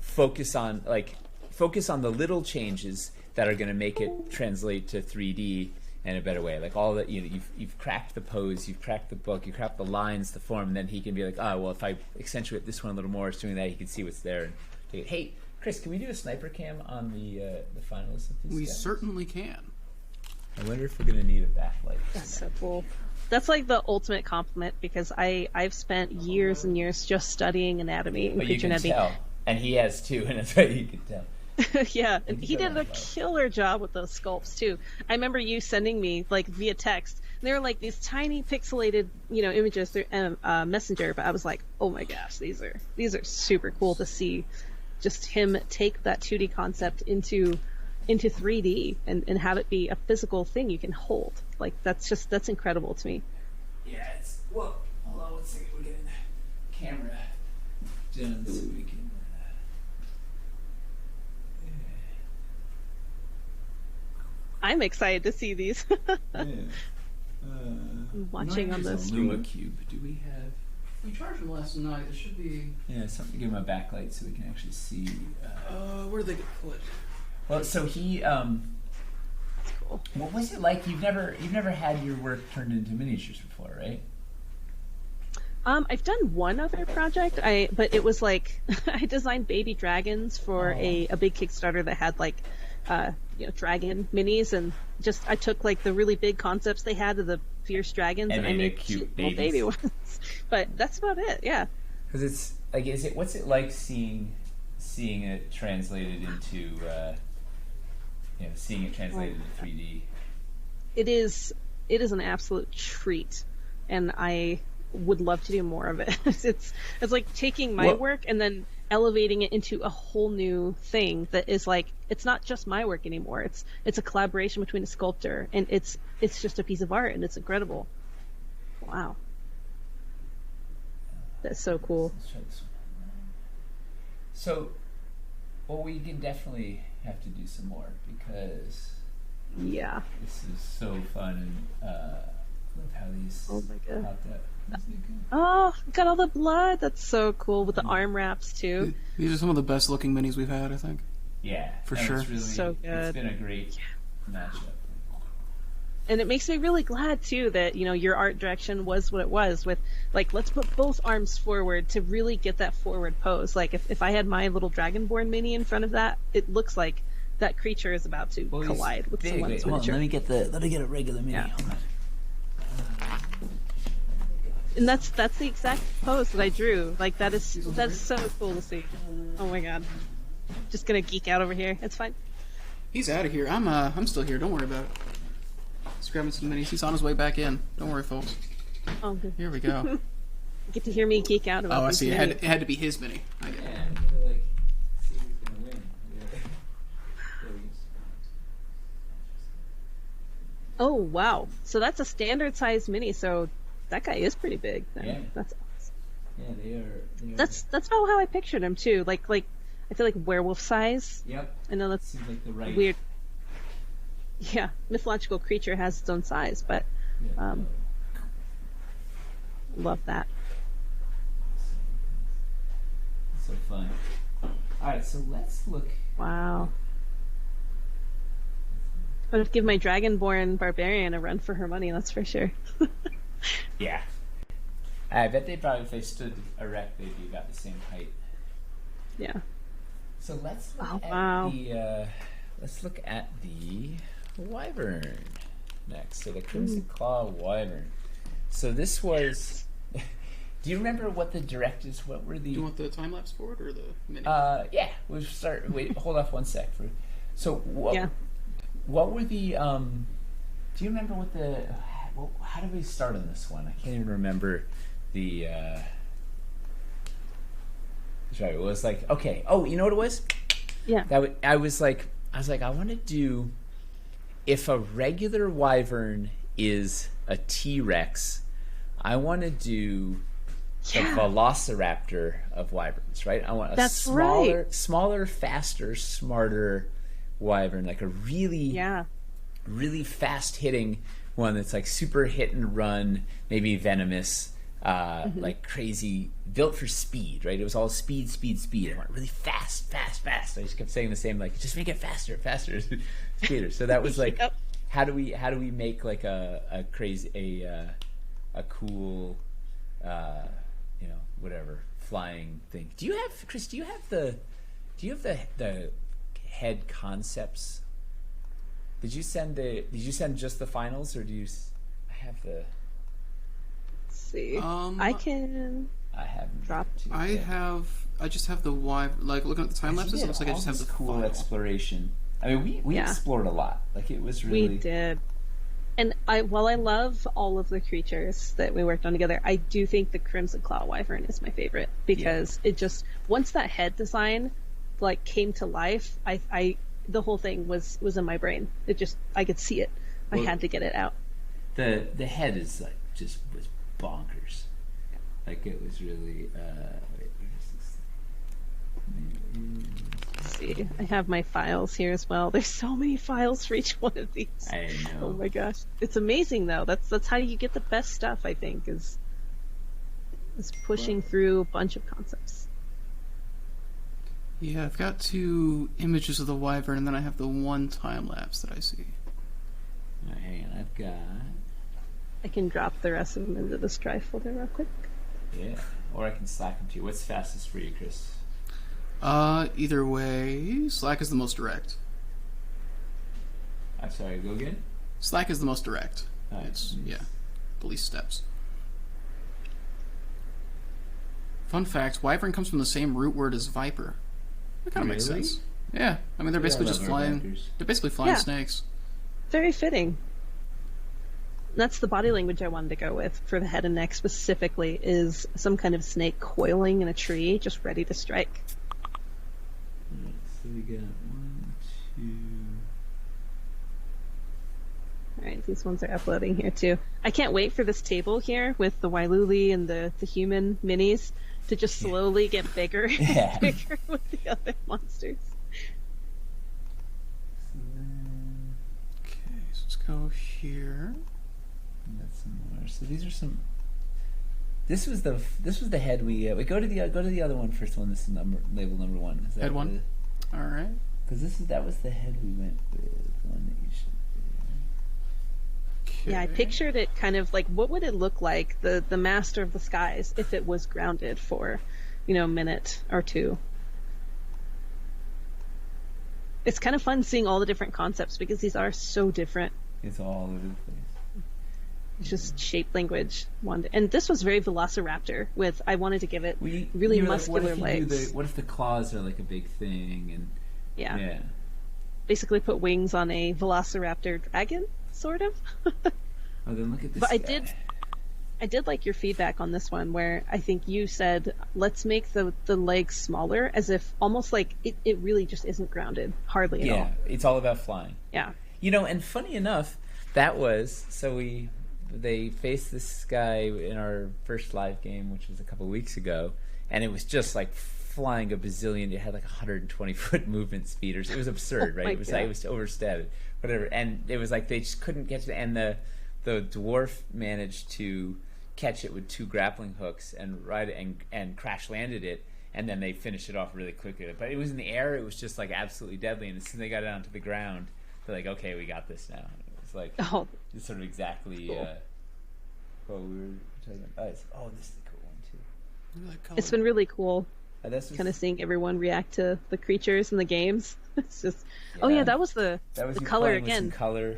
focus on the little changes that are going to make it translate to 3D in a better way. Like all that, you've cracked the pose, you've cracked the book, you cracked the lines, the form, and then he can be like, oh, well, if I accentuate this one a little more, it's doing that. He can see what's there. And take it. Hey, Chris, can we do a sniper cam on the finalists of this? We certainly can. I wonder if we're going to need a backlight. That's so cool. That's like the ultimate compliment because I've spent years and years just studying anatomy and creature anatomy. Tell. And he has too, and that's why you can tell. Yeah, and he did a killer job with those sculpts too. I remember you sending me like via text. And they were like these tiny pixelated, images through Messenger. But I was like, oh my gosh, these are super cool to see. Just him take that 2D concept into 3D and have it be a physical thing you can hold. Like that's incredible to me. Yeah, hold on one second. We're getting the camera done so we can. I'm excited to see these. I'm watching on the stream. Luma Cube. Do we have? We charged them last night. There should be. Yeah, something to give him a backlight so we can actually see. Where did they get put? Well, so he. Cool. What was it like? You've never had your work turned into miniatures before, right? I've done one other project. But it was like I designed baby dragons for a big Kickstarter that had like. Dragon minis, and just I took like the really big concepts they had of the fierce dragons, and I made cute little baby ones. But that's about it, yeah. Because it's like, what's it like seeing it translated into, seeing it translated into 3D? It is an absolute treat, and I would love to do more of it. It's like taking my work and then elevating it into a whole new thing that is like it's not just my work anymore. It's a collaboration between a sculptor and it's just a piece of art and it's incredible. Wow. That's so cool. So, well, we can definitely have to do some more because this is so fun and love how these popped up. Oh, got all the blood. That's so cool with the arm wraps too. These are some of the best looking minis we've had, I think. Yeah, for sure. Really, so good. It's been a great matchup. And it makes me really glad too that your art direction was what it was with like let's put both arms forward to really get that forward pose. Like if I had my little Dragonborn mini in front of that, it looks like that creature is about to collide with someone's miniature. Let me get a regular mini. Yeah. And that's the exact pose that I drew. Like that's so cool to see. Oh my god. Just gonna geek out over here. It's fine. He's out of here. I'm still here. Don't worry about it. He's grabbing some minis. He's on his way back in. Don't worry, folks. Oh, good. Here we go. You get to hear me geek out about. Oh, I see. It had to be his mini. I get it. Yeah, like see who's gonna win. Oh wow! So that's a standard size mini. So that guy is pretty big. Yeah. That's awesome. Yeah, they are. That's about how I pictured him too. Like I feel like werewolf size. Yep. I know that seems like the right weird. Yeah, mythological creature has its own size, but love that. So fun. All right, so let's look. Wow. I would give my Dragonborn barbarian a run for her money. That's for sure. Yeah. I bet they probably, if they stood erect, they'd be about the same height. Yeah. So let's look at the wyvern next. So the Crimson Claw wyvern. So this was. Do you remember what the directives? What were the? Do you want the time lapse for it or the mini? Yeah. We'll start. Wait, hold off 1 sec. What were the? Do you remember what the? How did we start on this one? I can't even remember the. Sorry, it was like okay. Oh, you know what it was? Yeah. I was like, I want to do. If a regular wyvern is a T-Rex, I want to do the Velociraptor of wyverns, right? I want a smaller, faster, smarter wyvern, like a really fast hitting one that's like super hit and run, maybe venomous, like crazy, built for speed, right? It was all speed, speed, speed. I went really fast, fast, fast. I just kept saying the same, like, just make it faster, faster, speeder. So that was like, how do we make like a crazy, a cool, whatever flying thing? Do you have, Chris? Do you have the head concepts? Did you send just the finals, or do you? I have the. Let's see. I haven't dropped. I just have the like looking at the time lapses. It looks like I just have the cool final. Exploration. I mean, we explored a lot. Like it was really. We did. And while I love all of the creatures that we worked on together, I do think the Crimson Claw Wyvern is my favorite because it just, once that head design like came to life, I the whole thing was in my brain. It just, I could see it. I had to get it out. The head is like was bonkers. Like it was really. Wait, Let's see, I have my files here as well. There's so many files for each one of these. I know. Oh my gosh, it's amazing though. That's how you get the best stuff. I think is pushing through a bunch of concepts. Yeah, I've got 2 images of the wyvern, and then I have the 1 time lapse that I see. Hang on, I've got. I can drop the rest of them into this drive folder real quick. Yeah, or I can Slack them to you. What's fastest for you, Chris? Either way, Slack is the most direct. I'm sorry, go again? Slack is the most direct. It's, the least steps. Fun fact, wyvern comes from the same root word as viper. That kind of makes sense. Yeah, I mean, they're basically just flying. They're basically flying snakes. Very fitting. That's the body language I wanted to go with for the head and neck specifically, is some kind of snake coiling in a tree, just ready to strike. So we got 1, 2. Alright, these ones are uploading here too. I can't wait for this table here with the Wailuli and the human minis to just slowly get bigger and bigger with the other monsters. Okay, so let's go here. That's some more. So these are some. This was the head we go to the other one first. One. This is label number 1. Is that head 1. All right. Because that was the head we went with. The one that you should. Okay. Yeah, I pictured it kind of like, what would it look like, the Master of the Skies, if it was grounded for, a minute or 2. It's kind of fun seeing all the different concepts because these are so different. It's all over the place. It's just shape language. And this was very Velociraptor with, I wanted to give it really muscular legs. What if the claws are like a big thing? And yeah. Basically put wings on a Velociraptor dragon, sort of. Oh, then look at this. But guy. I did like your feedback on this one, where I think you said, let's make the legs smaller, as if almost like it really just isn't grounded, hardly at all. Yeah, it's all about flying. Yeah. And funny enough, that was, they faced this guy in our first live game, which was a couple weeks ago, and it was just like flying a bazillion. It had like 120-foot movement speed. It was absurd, right? It was overstated, whatever. And it was like they just couldn't get to the end. The dwarf managed to catch it with 2 grappling hooks and ride it and crash landed it, and then they finished it off really quickly. But it was in the air. It was just like absolutely deadly. And as soon as they got it onto the ground, they're like, okay, we got this now. And it was like it's sort of exactly what we were talking about. This is a cool one too. It's been really cool. Kind of seeing everyone react to the creatures in the games. It's just that was the color again. Color.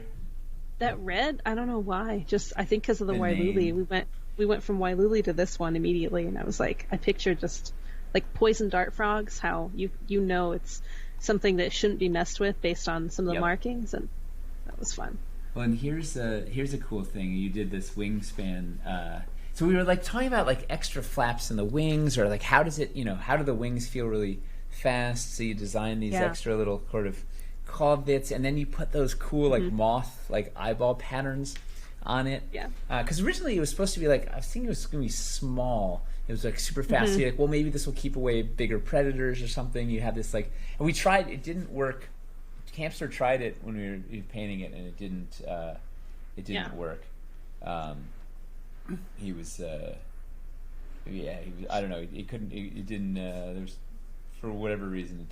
That red, I don't know why. Just I think because of the Wailuli. Name. We went from Wailuli to this one immediately, and I was like, I pictured just like poison dart frogs. How it's something that shouldn't be messed with based on some of the markings, and that was fun. Well, and here's a cool thing. You did this wingspan. So we were like talking about like extra flaps in the wings, or like how do the wings feel really fast? So you design these extra little sort of claw bits, and then you put those cool like moth like eyeball patterns on it. Yeah. Because originally it was supposed to be like, I was thinking it was going to be small. It was like super fast. You're like, well, maybe this will keep away bigger predators or something. You have this like, and we tried. It didn't work. Campster tried it when we were painting it, and it didn't. It didn't work. He was yeah, I don't know. It couldn't. It didn't. There's for whatever reason it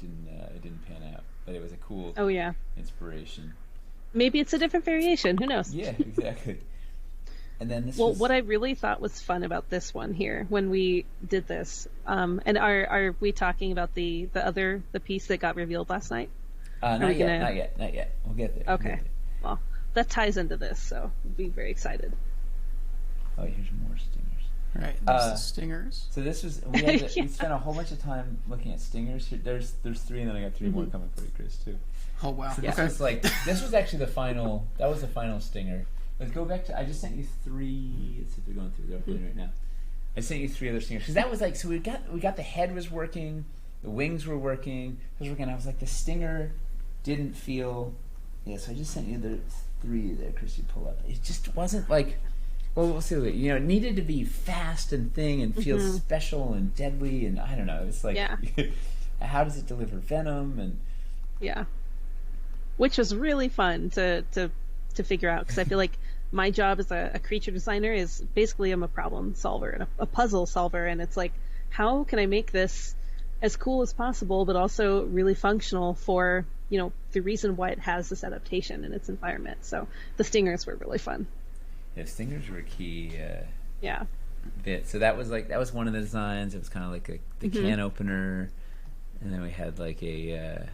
didn't pan out. But it was a cool. Oh yeah. Inspiration. Maybe it's a different variation. Who knows? Yeah, exactly. And then this. Well, what I really thought was fun about this one here when we did this, and are we talking about the piece that got revealed last night? Not yet. We'll get there. Okay. Well, that ties into this, so we'll be very excited. Oh, here's more stingers. All right, there's the stingers. So this was we spent a whole bunch of time looking at stingers. There's 3, and then I got 3 more coming for you, Chris, too. Oh wow! So this was actually the final. That was the final stinger. Let's go back to. I just sent you 3. Let's see if they're going through. They're opening right now. I sent you 3 other stingers because that was like. So we got the head was working, the wings were working. I was like the stinger didn't feel. Yeah, so I just sent you the 3 there, Chris. You pull up. It just wasn't like. Well, we'll see. You know, it needed to be fast and thing and feel special and deadly and I don't know. It's like, how does it deliver venom and? Yeah, which was really fun to figure out because I feel like my job as a creature designer is basically I'm a problem solver and a puzzle solver, and it's like how can I make this as cool as possible but also really functional for the reason why it has this adaptation in its environment. So the stingers were really fun. Yeah, stingers were a key bit. So that was one of the designs. It was kind of like the can opener, and then we had like a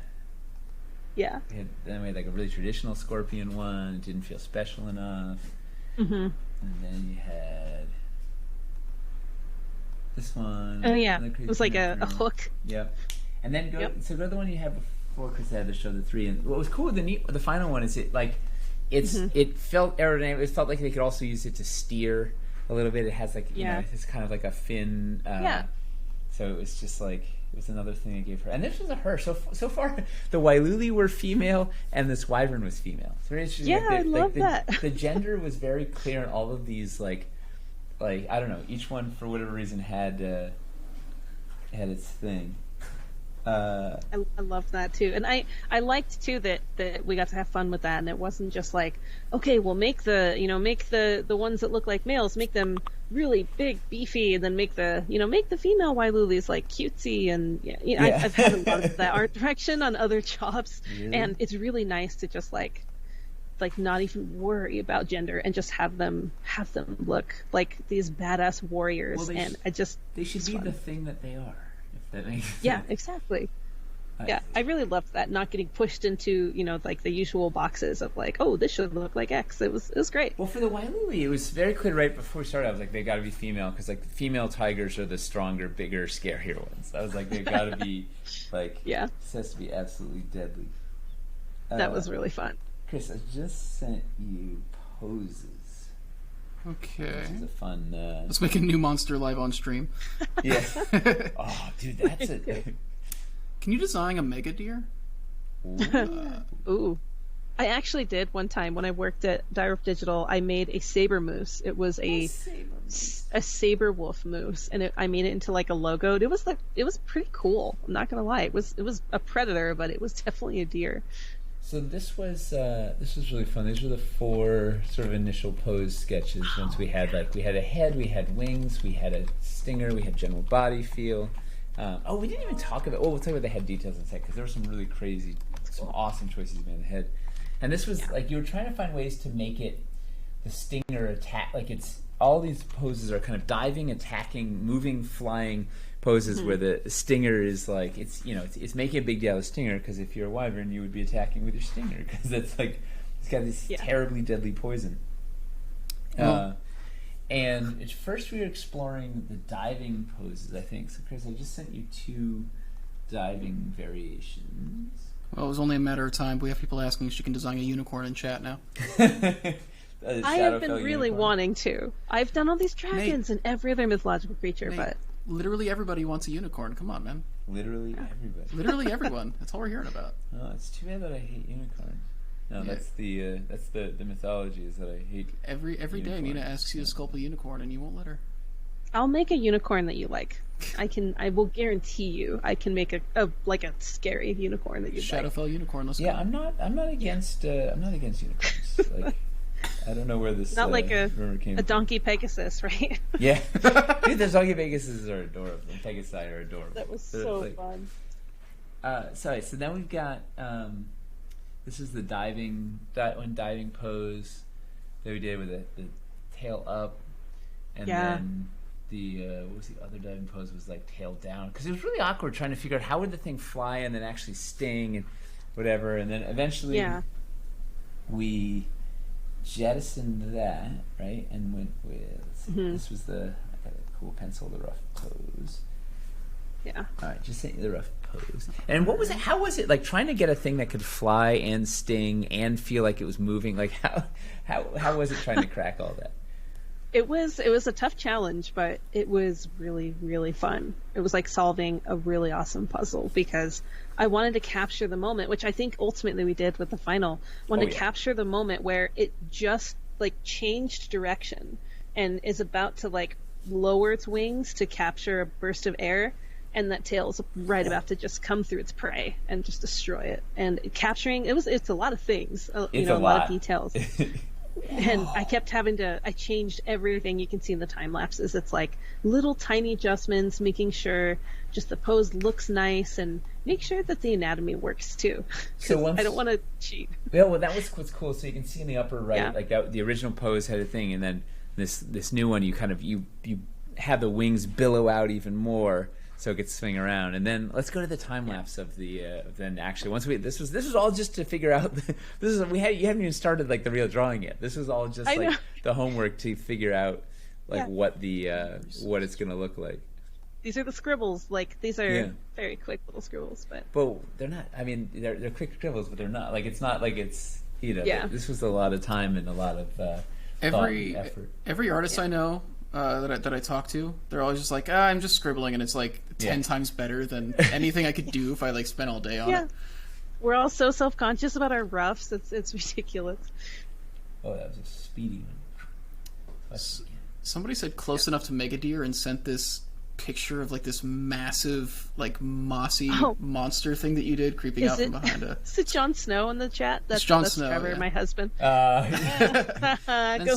then we had like a really traditional scorpion one. It didn't feel special enough. And then you had this one. Oh yeah, it was like a hook. Yeah, and then go to the one you had before, Chris. I had to show the 3. And what was cool with the final one is it felt aerodynamic. It felt like they could also use it to steer a little bit. It has like it's kind of like a fin. So it was just like it was another thing I gave her. And this was a her. So far, the Wailuli were female, and this wyvern was female. It's very interesting. Yeah, I love that. The gender was very clear in all of these. Like I don't know. Each one for whatever reason had its thing. I love that too, and I liked too that we got to have fun with that, and it wasn't just like, okay, we'll make the ones that look like males, make them really big, beefy, and then make the female Wailulis like cutesy, and I've had a lot of that art direction on other jobs, and it's really nice to just like not even worry about gender and just have them look like these badass warriors, they should be the thing that they are. That makes sense. Yeah, exactly. I really loved that, not getting pushed into like the usual boxes of like, oh, this should look like X. It was great. Well, for the Wailuli, it was very clear right before we started. I was like, they got to be female because like the female tigers are the stronger, bigger, scarier ones. I was like, they got to be like, this has to be absolutely deadly. That was really fun. Chris, I just sent you poses. Okay. This is a fun. Let's make a new monster live on stream. Yeah. Oh, dude, that's it. Can you design a mega deer? Ooh. I actually did one time when I worked at Direct Digital. I made a saber moose. It was a saber wolf moose, and I made it into like a logo. It was pretty cool. I'm not gonna lie. It was a predator, but it was definitely a deer. So this was really fun. These were the 4 sort of initial pose sketches. Once we had a head, we had wings, we had a stinger, we had general body feel. We didn't even talk about. We'll talk about the head details in a sec because there were some really crazy, some awesome choices you made in the head. And this was like you were trying to find ways to make it the stinger attack. Like it's all these poses are kind of diving, attacking, moving, flying poses where the stinger is like it's making a big deal of stinger because if you're a wyvern you would be attacking with your stinger because it's like it's got this terribly deadly poison. And at first we were exploring the diving poses, I think. So Chris, I just sent you 2 diving variations. Well, it was only a matter of time. We have people asking if she can design a unicorn in chat now. I have been really wanting to. I've done all these dragons and every other mythological creature, but literally everybody wants a unicorn. Come on, man. Literally everybody. Literally everyone. That's all we're hearing about. Oh, it's too bad that I hate unicorns. No, that's the mythology is that I hate. Every day, Nina asks you to sculpt a unicorn, and you won't let her. I'll make a unicorn that you like. I will guarantee you, I can make a scary unicorn that you like. Shadowfell unicorn. Let's go. I'm not against unicorns. Like, I don't know where this Not like rumor came a from. donkey Pegasus, right? Yeah. Dude, those donkey Pegasus are adorable. And Pegasi are adorable. That was They're, so like, fun. Sorry, so now we've got this is the diving pose that we did with the tail up, and then the what was the other diving pose was like tail down, because it was really awkward trying to figure out how would the thing fly and then actually sting and whatever, and then eventually we jettisoned that, right, and went with this was I got a cool pencil, the rough pose. Yeah. All right, just sent you the rough pose. And what was it? How was it like trying to get a thing that could fly and sting and feel like it was moving? Like how was it trying to crack all that? It was a tough challenge, but it was really, really fun. It was like solving a really awesome puzzle, because I wanted to capture the moment, which I think ultimately we did with the final. Wanted to capture the moment where it just like changed direction and is about to like lower its wings to capture a burst of air, and that tail's right about to just come through its prey and just destroy it. And capturing it's a lot of things, a lot of details. And I kept I changed everything you can see in the time lapses. It's like little tiny adjustments, making sure just the pose looks nice and make sure that the anatomy works too. So I don't want to cheat. Yeah, well, that was what's cool. So you can see in the upper right, like that, the original pose had a thing, and then this new one, you kind of you have the wings billow out even more, so it gets swing around. And then let's go to the time lapse of the then actually once this was all just to figure out you haven't even started like the real drawing yet. This was all just like the homework to figure out like what what it's gonna look like. These are the scribbles. Like these are very quick little scribbles, but they're not. I mean, they're quick scribbles, but they're not. Like it's not like it's this was a lot of time and a lot of thought and effort. Every artist I know that I talk to, they're always just like, I'm just scribbling, and it's like 10 times better than anything I could do if I like spent all day on it. We're all so self-conscious about our roughs. It's ridiculous. Oh, that was a speedy one. Somebody said close enough to Megadeer and sent this picture of like this massive, like mossy monster thing that you did creeping out from behind a. Is it Jon Snow in the chat? That's Jon Snow, Trevor, my husband. Go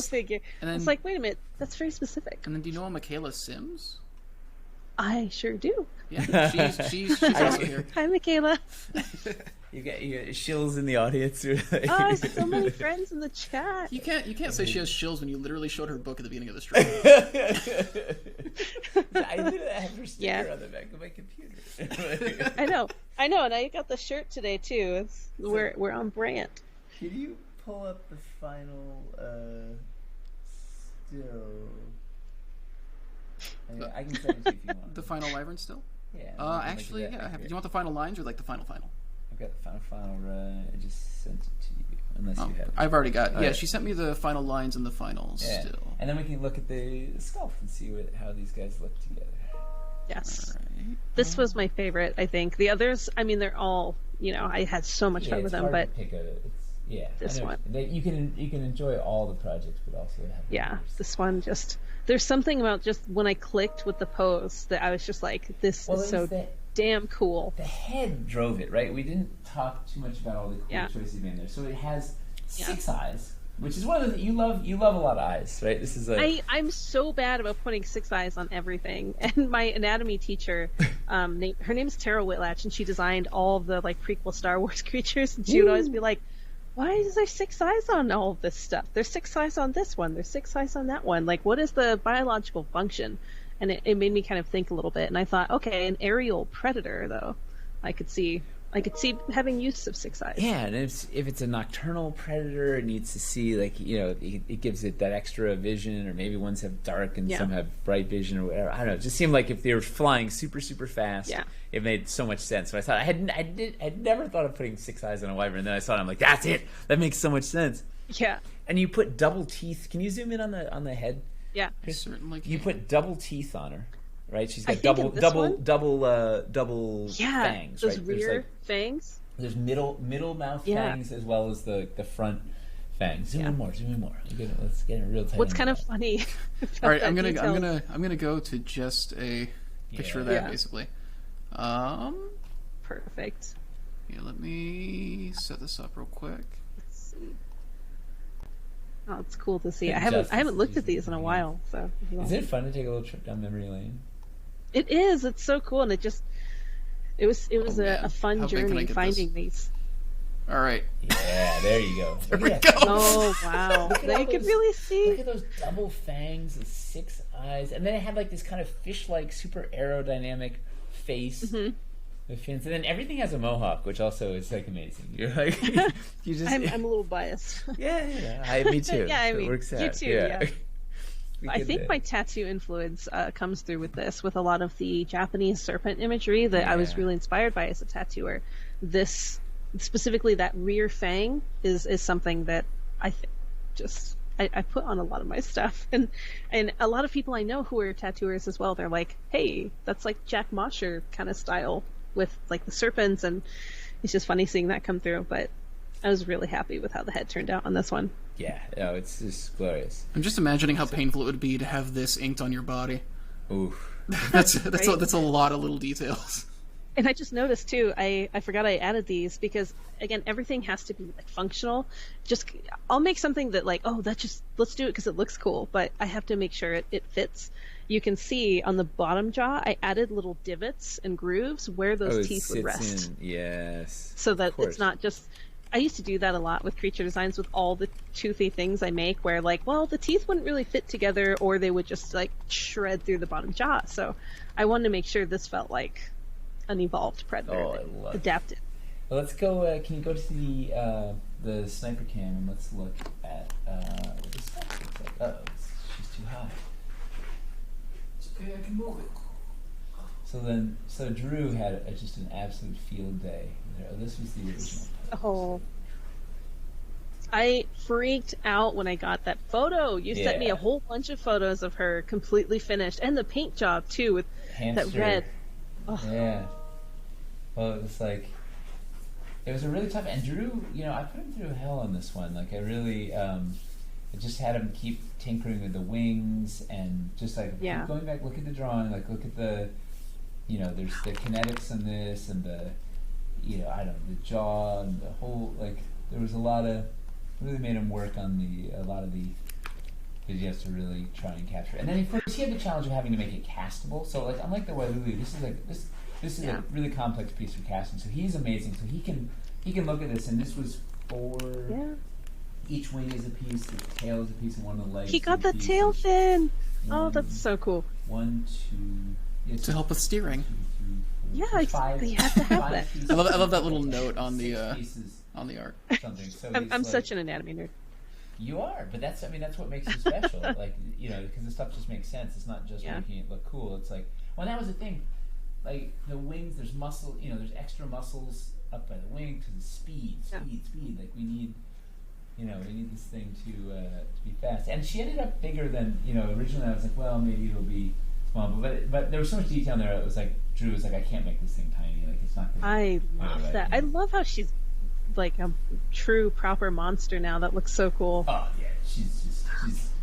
figure. And then, it's like, wait a minute, that's very specific. And then, do you know a Michaela Sims? I sure do. Yeah, she's also here. Hi, Michaela. You got shills in the audience. Oh, so many friends in the chat. You can't say she has shills when you literally showed her book at the beginning of the stream. I didn't have her sticker on the back of my computer. I know, and I got the shirt today too. We're on brand. Can you pull up the final still? I can send it to you if you want. The final wyvern still? Yeah. Actually, yeah. Do you want the final lines or like the final? I've got the final. I just sent it to you, unless you have it. I've already got. Yeah, she sent me the final lines and the finals still. And then we can look at the sculpt and see how these guys look together. Yes. Right. This was my favorite, I think. The others, I mean, they're all. I had so much fun with them, but this one. You can enjoy all the projects, but also have this one just. There's something about just when I clicked with the pose that I was just like, this is so damn cool. The head drove it, right? We didn't talk too much about all the cool choices made there. So it has 6 eyes, which is one of the you love a lot of eyes, right? This is I'm so bad about putting 6 eyes on everything. And my anatomy teacher, her name's Tara Whitlatch, and she designed all of the like prequel Star Wars creatures, and she would always be like, why is there 6 eyes on all of this stuff? There's 6 eyes on this one. There's 6 eyes on that one. Like, what is the biological function? And it made me kind of think a little bit. And I thought, okay, an aerial predator, though, I could see having use of 6 eyes. Yeah, and if it's a nocturnal predator, it needs to see, like, it gives it that extra vision, or maybe ones have dark and some have bright vision, or whatever. I don't know. It just seemed like if they were flying super, super fast, it made so much sense. So I thought I'd never thought of putting 6 eyes on a wyvern, and then I saw it, I'm like, that's it. That makes so much sense. Yeah. And you put double teeth. Can you zoom in on the head? Yeah. Certainly. You put double teeth on her. Right, she's got double fangs. Those right? rear fangs. There's middle mouth fangs as well as the front fangs. Zoom in more. Let's get it real tight. What's kind of funny? All right, I'm gonna go to just a picture of that basically. Perfect. Yeah, let me set this up real quick. Let's see. Oh, it's cool to see. I haven't looked at these in a while. So is it fun to take a little trip down memory lane? It is. It's so cool, and it was a fun journey finding these. All right. Yeah, there you go. There we go. Oh wow! Now you can really see. Look at those double fangs with 6 eyes, and then it had like this kind of fish-like, super aerodynamic face. Mm-hmm. With fins, and then everything has a mohawk, which also is like amazing. You're like, you just. I'm a little biased. Yeah, me too. Yeah, I mean, it works out. you too. Yeah. I think could, my tattoo influence comes through with this, with a lot of the Japanese serpent imagery that I was really inspired by as a tattooer. This, specifically that rear fang, is something that I I put on a lot of my stuff, and a lot of people I know who are tattooers as well. They're like, hey, that's like Jack Mosher kind of style with like the serpents, and it's just funny seeing that come through. But I was really happy with how the head turned out on this one. Yeah, no, it's just glorious. I'm just imagining how painful it would be to have this inked on your body. Oof. That's a lot of little details. And I just noticed too, I forgot I added these because again, everything has to be like functional. Just I'll make something that like, oh, let's do it because it looks cool, but I have to make sure it fits. You can see on the bottom jaw, I added little divots and grooves where those teeth would rest. Yes. So that it's not just. I used to do that a lot with creature designs with all the toothy things I make, where like, well, the teeth wouldn't really fit together, or they would just like shred through the bottom jaw. So I wanted to make sure this felt like an evolved predator. Oh, I love adapted. Well, let's go. Can you go to the sniper cam and let's look at what this stuff looks like? Oh, she's too high. It's okay, I can move it. So Drew had just an absolute field day. This was the original. Oh, I freaked out when I got that photo. You sent me a whole bunch of photos of her completely finished, and the paint job too with Hamster. that red. Oh. Yeah. Well, it was like, it was a really tough, and Drew, I put him through hell on this one. Like, I really, I just had him keep tinkering with the wings, and just like, keep going back, look at the drawing, like, look at the, there's the kinetics in this, and the, the jaw, and the whole, like, there was a lot of, really made him work on a lot of the videos to really try and capture. And then, of course, he had the challenge of having to make it castable. So, like, unlike the Wailulu, this is a really complex piece for casting. So he's amazing. So he can look at this, and this was for each wing is a piece, the tail is a piece, and one of the legs. He got the tail fin. Oh, that's so cool. 1, 2. To help with steering. 2, 3, 4, Yeah, 5, you have to have that. I love that little note on the art. Something. So I'm such an anatomy nerd. You are, but that's what makes you special. Like, because the stuff just makes sense. It's not just making it look cool. It's like, well, that was the thing. Like, the wings, there's muscle, there's extra muscles up by the wing because it's speed. Like, we need this thing to be fast. And she ended up bigger than, originally I was like, well, maybe it'll be small. But there was so much detail in there. It was like, Drew was like, I can't make this thing tiny. Like, it's not going to I love that. I love how she's like a true, proper monster now. That looks so cool. Oh, yeah. She's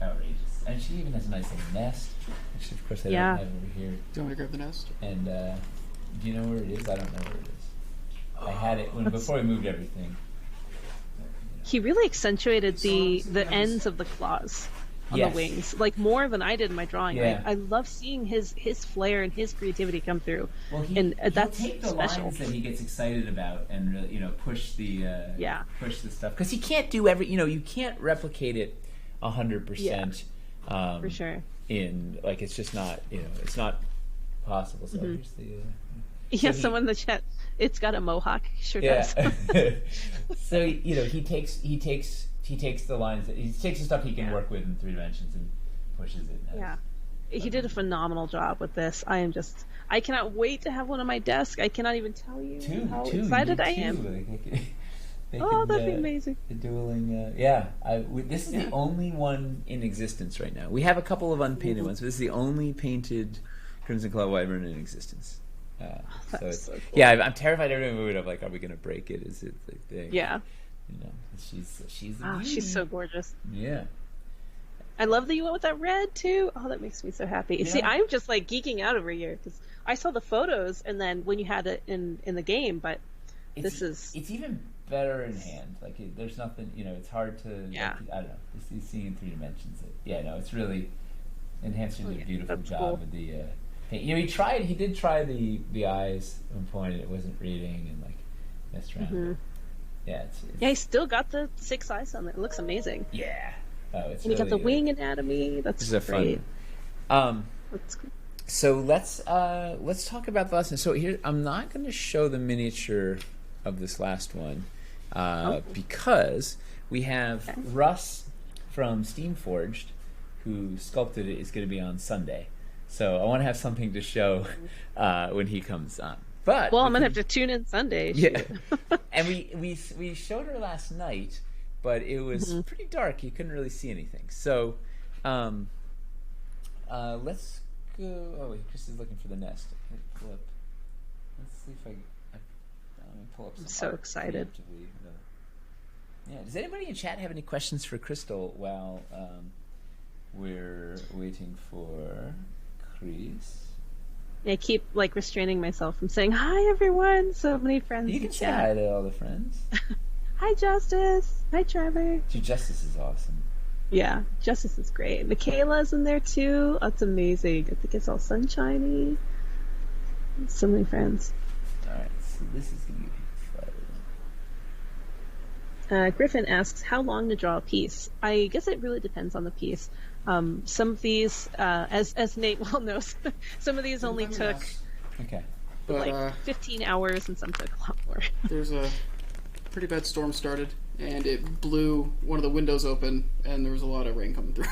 outrageous. And she even has a nice little nest, which, of course, I don't have over here. Do you want me to grab the nest? And do you know where it is? I don't know where it is. I had it before we moved everything. He really accentuated the ends of the claws on the wings, like more than I did in my drawing. Yeah. I love seeing his flair and his creativity come through. Well, that's he'll take the special. lines that he gets excited about and really, push the stuff, because he can't do you can't replicate it 100%. For sure. In like, it's just not it's not possible. So here's the someone in the chat. It's got a mohawk. Sure does. So he takes the lines. He takes the stuff he can work with in 3 dimensions and pushes it. He did a phenomenal job with this. I cannot wait to have one on my desk. I cannot even tell you how excited I am. That'd be amazing. The dueling, this is the only one in existence right now. We have a couple of unpainted ones, but this is the only painted Crimson Claw Wyvern in existence. That's so cool. Yeah, I'm terrified every movie of like, are we going to break it? Is it the thing? Yeah. She's so gorgeous. Yeah. I love that you went with that red too. Oh, that makes me so happy. Yeah. See, I'm just like geeking out over here because I saw the photos and then when you had it in the game, but it's better in hand. Like there's nothing, it's hard to. Yeah. Like, I don't know. Just seeing in 3 dimensions. It's really enhancing did a beautiful that's job cool. with the. He did try the eyes at one point, and it wasn't reading, and like messed around. Mm-hmm. Yeah, it's He still got the 6 eyes on it. It looks amazing. yeah. Oh, it's And he got the really, wing anatomy. That's This is a great. fun. That's cool. So let's talk about the last one. So here, I'm not going to show the miniature of this last one because we have Russ from Steamforged, who sculpted it, is going to be on Sunday. So I want to have something to show when he comes on. But Well, I'm gonna have to tune in Sunday. yeah, and we showed her last night, but it was pretty dark. You couldn't really see anything. So let's go. Oh, wait, Chris is looking for the nest. Pull up. Let's see if I let me pull up. Some I'm so art excited. preemptively. Yeah. Does anybody in chat have any questions for Crystal while we're waiting for Chris? I keep restraining myself from saying hi, everyone. So many friends. You in can say chat. hi to all the friends. Hi, Justice. Hi, Trevor. Dude, Justice is awesome. Yeah, Justice is great. Michaela's in there too. That's amazing. I think it's all sunshiny. So many friends. All right, so this is gonna be fun. Griffin asks, how long to draw a piece? I guess it really depends on the piece. Some of these, as Nate well knows, some of these only took Okay. But 15 hours, and some took a lot more. there's a pretty bad storm started, and it blew one of the windows open, and there was a lot of rain coming through.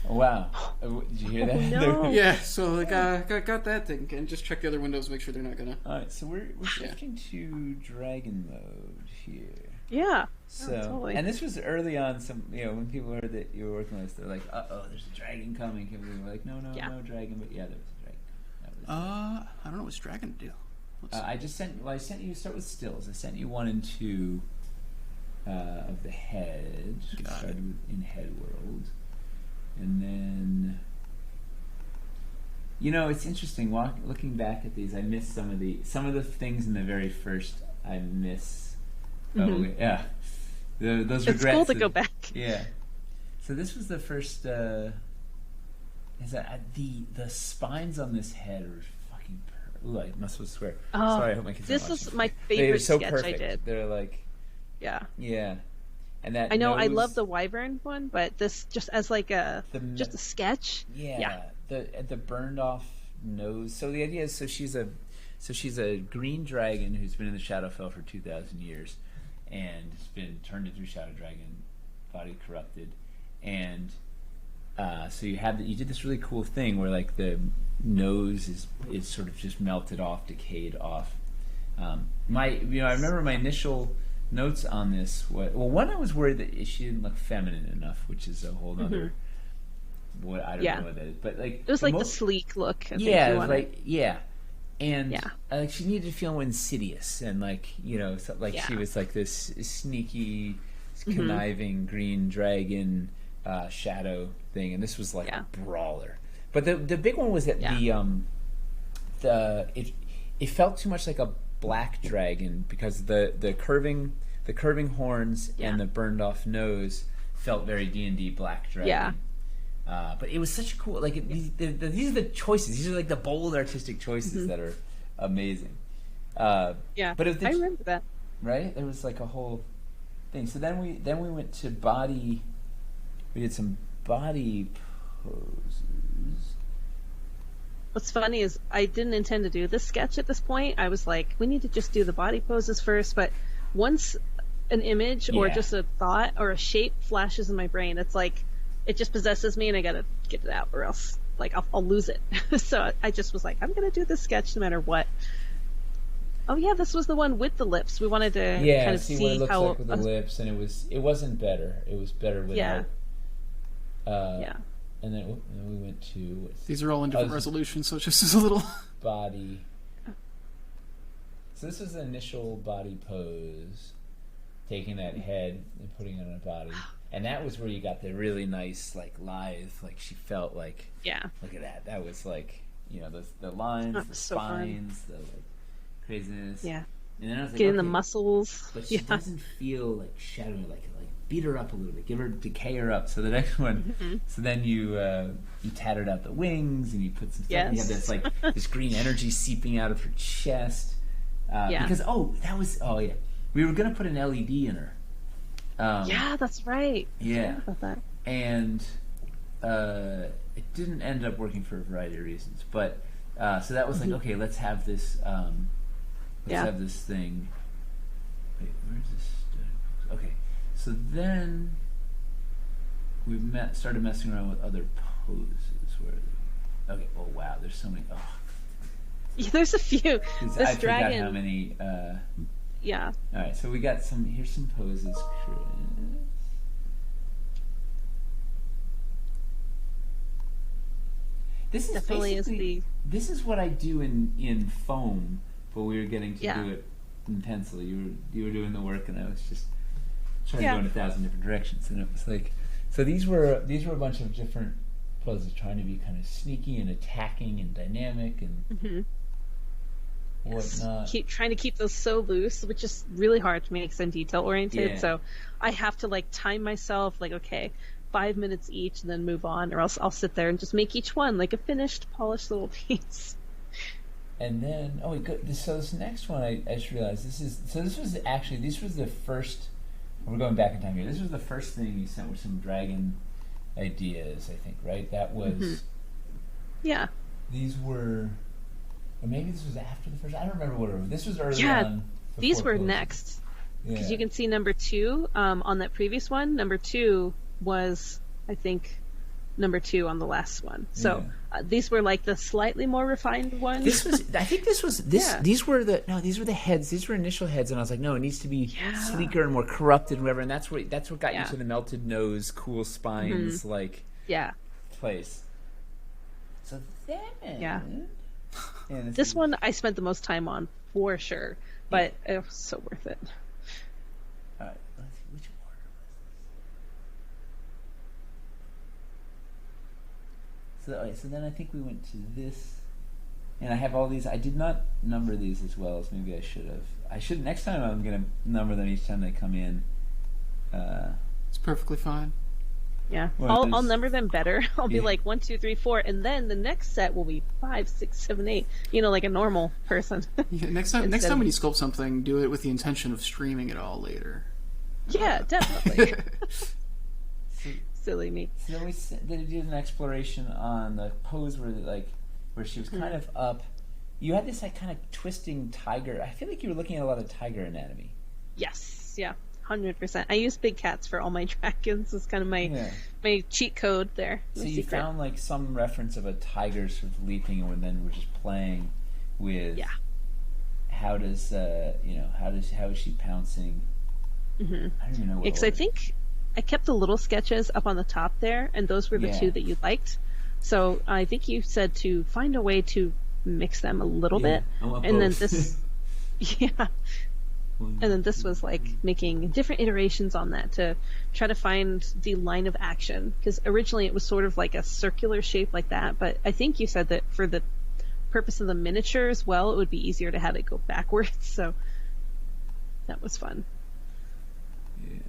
Oh, wow. Did you hear that? no. Yeah, so got that thing, and just check the other windows, make sure they're not gonna. All right, so we're shifting to dragon mode here. Yeah. So, totally. and this was early on. Some, when people heard that you were working on this, they're like, "Uh-oh, there's a dragon coming." People were like, "No, Yeah. no dragon." But yeah, there was a dragon. That was, I don't know what's dragon do. I just sent. Well, I sent you. Start with stills. I sent you 1 and 2 of the head. Got Started it. with in head world, and then. It's interesting. Looking back at these, I missed some of the things in the very first. I miss. Oh yeah, those It's regrets. cool to go back. Yeah. So this was the first. Is that the spines on this head are fucking. Ooh, I must swear. Oh, Sorry, I hope my kids this aren't was watching. my They're favorite so sketch perfect. I did. They're like Yeah. yeah, and that I know I nose- love the wyvern one, but this just as just a sketch. Yeah, the burned off nose. So the idea is, she's a green dragon who's been in the Shadowfell for 2,000 years, and has been turned into a shadow dragon, body corrupted, and so you did this really cool thing where like the nose is sort of just melted off, decayed off. I remember my initial notes on this. One, I was worried that she didn't look feminine enough, which is a whole other. What I don't know what that is, but like It was like the sleek look. I think yeah, you it was wanted. like and Yeah. like she needed to feel insidious, and she was like this sneaky, conniving green dragon shadow thing, and this was like a brawler. But the big one was that it felt too much like a black dragon because the curving horns and the burned off nose felt very D&D black dragon. Yeah. But it was such a cool these are the choices. These are like the bold artistic choices that are amazing. Yeah, but it was I remember that. right. There was like a whole thing. So then we went to body. We did some body poses. What's funny is I didn't intend to do this sketch at this point. I was like, we need to just do the body poses first. But once an image or just a thought or a shape flashes in my brain, it's like it just possesses me, and I gotta get it out, or else I'll lose it. So I just was like, I'm gonna do this sketch no matter what. Oh yeah, this was the one with the lips. We wanted to kind of see what it looks how like with the lips, and it wasn't better. It was better without. And then we went to These are all in different resolutions, so it's just a little body. So this was the initial body pose, taking that head and putting it on a body, and that was where you got the really nice, lithe, she felt like. Yeah. Look at that. That was the lines, the so spines, the craziness. Yeah. And then I was like, getting the okay, muscles. but she doesn't feel like shadowy. Like beat her up a little bit, decay her up. So the next one, so then you tattered out the wings and you put some stuff. Yes. And you have this this green energy seeping out of her chest. Because we were gonna put an LED in her. Yeah, that's right. Yeah, about that. And it didn't end up working for a variety of reasons. But so that was like, okay, let's have this. Have this thing. Wait, where's this? Okay, so then we started messing around with other poses. Okay, oh wow, there's so many. Oh. Yeah, there's a few. I dragon. forgot how many. Yeah. All right, so we got some. Here's some poses, Chris. This is definitely basically this is what I do in foam, but we were getting to do it in pencil. You were doing the work, and I was just trying to go in 1,000 different directions. And it was like, so these were a bunch of different poses, trying to be kind of sneaky and attacking and dynamic and whatnot. Trying to keep those so loose, which is really hard to make them detail oriented. Yeah. So I have to time myself. Okay, 5 minutes each, and then move on, or else I'll sit there and just make each one like a finished, polished little piece. And then, so this next one, I just realized this was the first. We're going back in time here. This was the first thing you sent with some dragon ideas, I think, right? That was. Yeah. These were, or maybe this was after the first. I don't remember what it was. This was early on. Yeah, these were next. Because you can see number 2 on that previous one. Number 2 was, I think, number 2 on the last one. So these were the slightly more refined ones. These were the heads. These were initial heads, and I was like, no, it needs to be sleeker and more corrupted, and whatever. And that's what got you to the melted nose, cool spines, place. So then, this one I spent the most time on for sure, but it was so worth it. All right, let's see which order was this. So then I think we went to this, and I have all these. I did not number these as well as maybe I should have. I should next time. I'm going to number them each time they come in. It's perfectly fine. Yeah, I'll number them better. I'll be 1, 2, 3, 4, and then the next set will be 5, 6, 7, 8. Like a normal person. Next time when you sculpt something, do it with the intention of streaming it all later. Yeah, definitely. Silly me. So then we did an exploration on the pose where she was kind of up. You had this kind of twisting tiger. I feel like you were looking at a lot of tiger anatomy. Yes, yeah. 100%. I use big cats for all my dragons. It's kind of my cheat code there. So you found some reference of a tiger sort of leaping, and then we're just playing with how is she pouncing? Mm-hmm. I don't even know what. Because I think I kept the little sketches up on the top there, and those were the 2 that you liked. So I think you said to find a way to mix them a little bit, and then this, And then this was making different iterations on that to try to find the line of action. Because originally it was sort of like a circular shape like that. But I think you said that for the purpose of the miniature as well, it would be easier to have it go backwards. So that was fun. Yeah.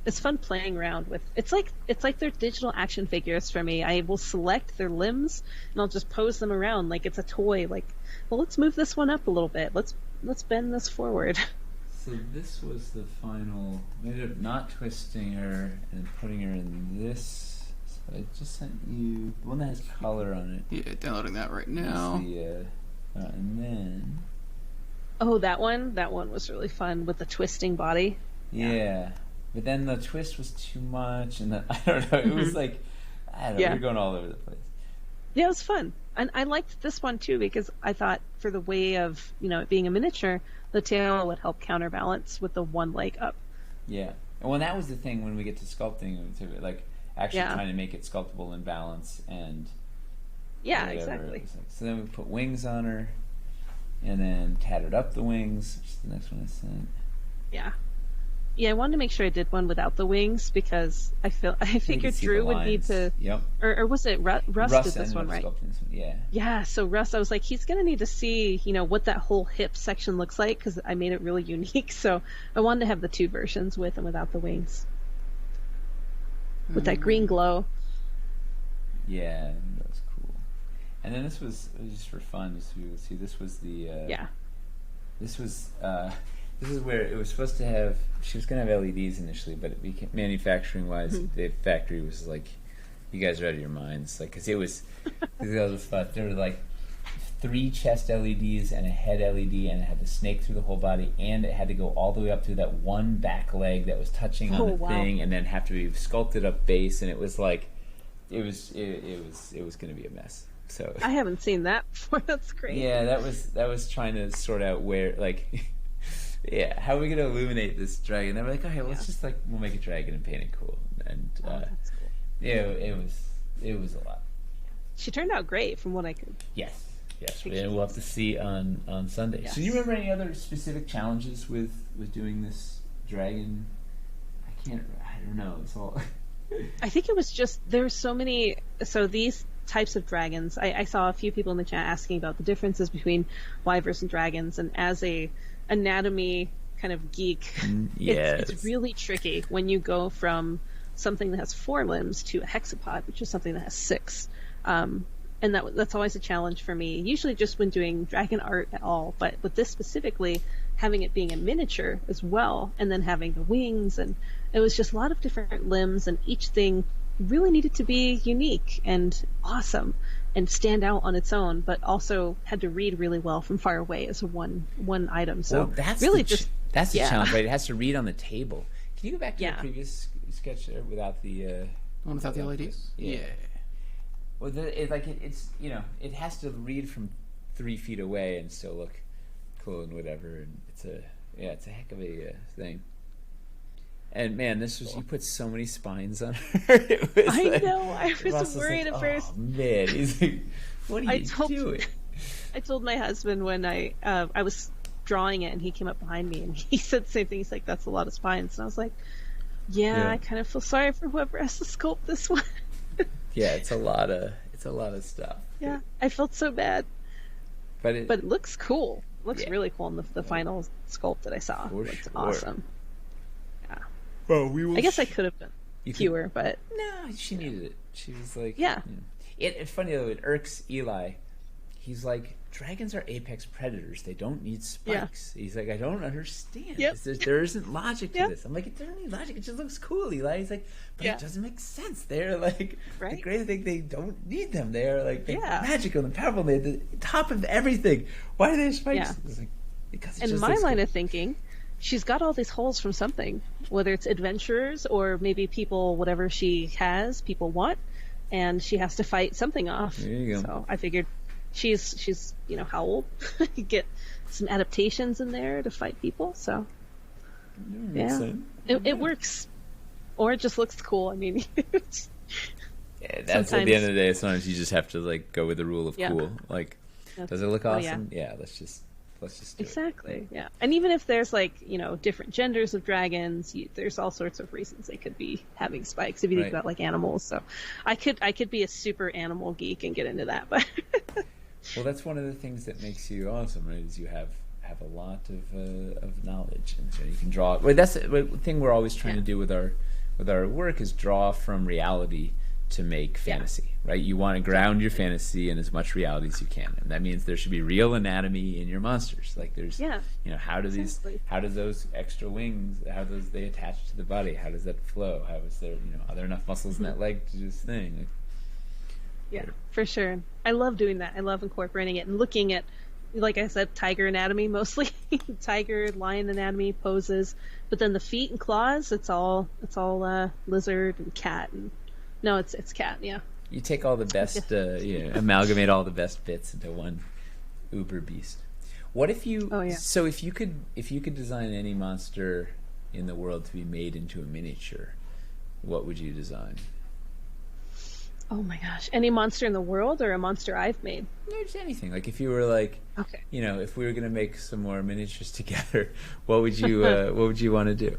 It's fun playing around with. It's like they're digital action figures for me. I will select their limbs and I'll just pose them around like it's a toy. Let's move this one up a little bit. Let's bend this forward. So this was the final. We ended up not twisting her and putting her in this. So I just sent you the one that has color on it. Yeah, downloading that right now. And then. Oh, that one was really fun with the twisting body. Yeah. But then the twist was too much, and then I don't know. It was we were going all over the place. Yeah, it was fun. And I liked this one too because I thought for the way of, it being a miniature, the tail would help counterbalance with the one leg up. Yeah. Well, that was the thing when we get to sculpting, actually trying to make it sculptable and balance and yeah, exactly. So then we put wings on her and then tattered up the wings, which is the next one I sent. Yeah. Yeah, I wanted to make sure I did one without the wings because I figured Drew would need to. Yep. Or was it Russ did this one, right? This one. Yeah. Yeah. So Russ, I was like, he's gonna need to see, what that whole hip section looks like because I made it really unique. So I wanted to have the 2 versions with and without the wings, with that green glow. Yeah, that was cool. And then this was just for fun. See, this was the. This was. This is where it was supposed to have. She was going to have LEDs initially, but it became manufacturing-wise, the factory was like, "You guys are out of your minds!" Like, because it was fun. There were like 3 chest LEDs and a head LED, and it had the snake through the whole body, and it had to go all the way up to that one back leg that was touching on the thing, and then have to be sculpted up base, and it was like, it was going to be a mess. So I haven't seen that before. That's great. Yeah, that was trying to sort out where like. Yeah, how are we going to illuminate this dragon? They were like, okay, let's just we'll make a dragon and paint it cool. And that's cool. Yeah, it was a lot. She turned out great from what I could. Yes. We'll have to see on Sunday. Yes. So, do you remember any other specific challenges with doing this dragon? I don't know. It's all. I think it was just there's so many. So these types of dragons, I saw a few people in the chat asking about the differences between wyverns and dragons, and as a anatomy kind of geek, it's really tricky when you go from something that has 4 limbs to a hexapod, which is something that has 6. And that's always a challenge for me, usually just when doing dragon art at all, but with this specifically, having it being a miniature as well, and then having the wings, and it was just a lot of different limbs, and each thing really needed to be unique and awesome and stand out on its own, but also had to read really well from far away as one item. So that's really that's the challenge, right? It has to read on the table. Can you go back to the previous sketch without the one without the LEDs? Yeah. Well, it has to read from 3 feet away and still look cool and whatever. And it's a heck of a thing. And man, you put so many spines on her. I know. I was worried at first. Oh man, he's like, "What are you doing?" I told my husband when I was drawing it, and he came up behind me, and he said the same thing. He's like, "That's a lot of spines," and I was like, "Yeah, I kind of feel sorry for whoever has to sculpt this one." Yeah, it's a lot of stuff. Yeah, I felt so bad. But it looks cool. It looks really cool in the final sculpt that I saw. It's awesome. Well, we will. I guess I could have done fewer, but no, she needed it. She was like, yeah. It's funny though. It irks Eli. He's like, dragons are apex predators. They don't need spikes. He's like, I don't understand. There isn't logic to this. I'm like, there isn't any logic. It just looks cool, Eli. He's like, but it doesn't make sense. They're like the great thing. They don't need them. They're like magical and powerful. They're the top of everything. Why do they have spikes? Yeah. It's like, because it in just my looks line cool. of thinking, she's got all these holes from something, whether it's adventurers or maybe people, whatever she has, people want, and she has to fight something off. There you go. So I figured she's how old? You get some adaptations in there to fight people. So it works, or it just looks cool. I mean, that's at the end of the day. Sometimes you just have to like go with the rule of cool. Like, does it look awesome? Yeah, let's just do it. Yeah. And even if there's different genders of dragons, there's all sorts of reasons they could be having spikes if you think about like animals. So I could be a super animal geek and get into that, but well, that's one of the things that makes you awesome, right? Is you have a lot of knowledge, and so you can draw. Well, that's the thing we're always trying to do with our work is draw from reality to make fantasy, right? You want to ground your fantasy in as much reality as you can, and that means there should be real anatomy in your monsters. Like there's, how do those extra wings, they attach to the body? How does that flow? How is there, are there enough muscles in that leg to do this thing? Yeah, for sure. I love doing that. I love incorporating it and looking at, like I said, tiger anatomy mostly, tiger, lion anatomy, poses, but then the feet and claws, it's all lizard and cat and. No, it's cat. Yeah. You take all the best, amalgamate all the best bits into one uber beast. What if you? Oh yeah. So if you could design any monster in the world to be made into a miniature, what would you design? Oh my gosh! Any monster in the world or a monster I've made? No, just anything. Like if you were like, if we were gonna make some more miniatures together, what would you want to do?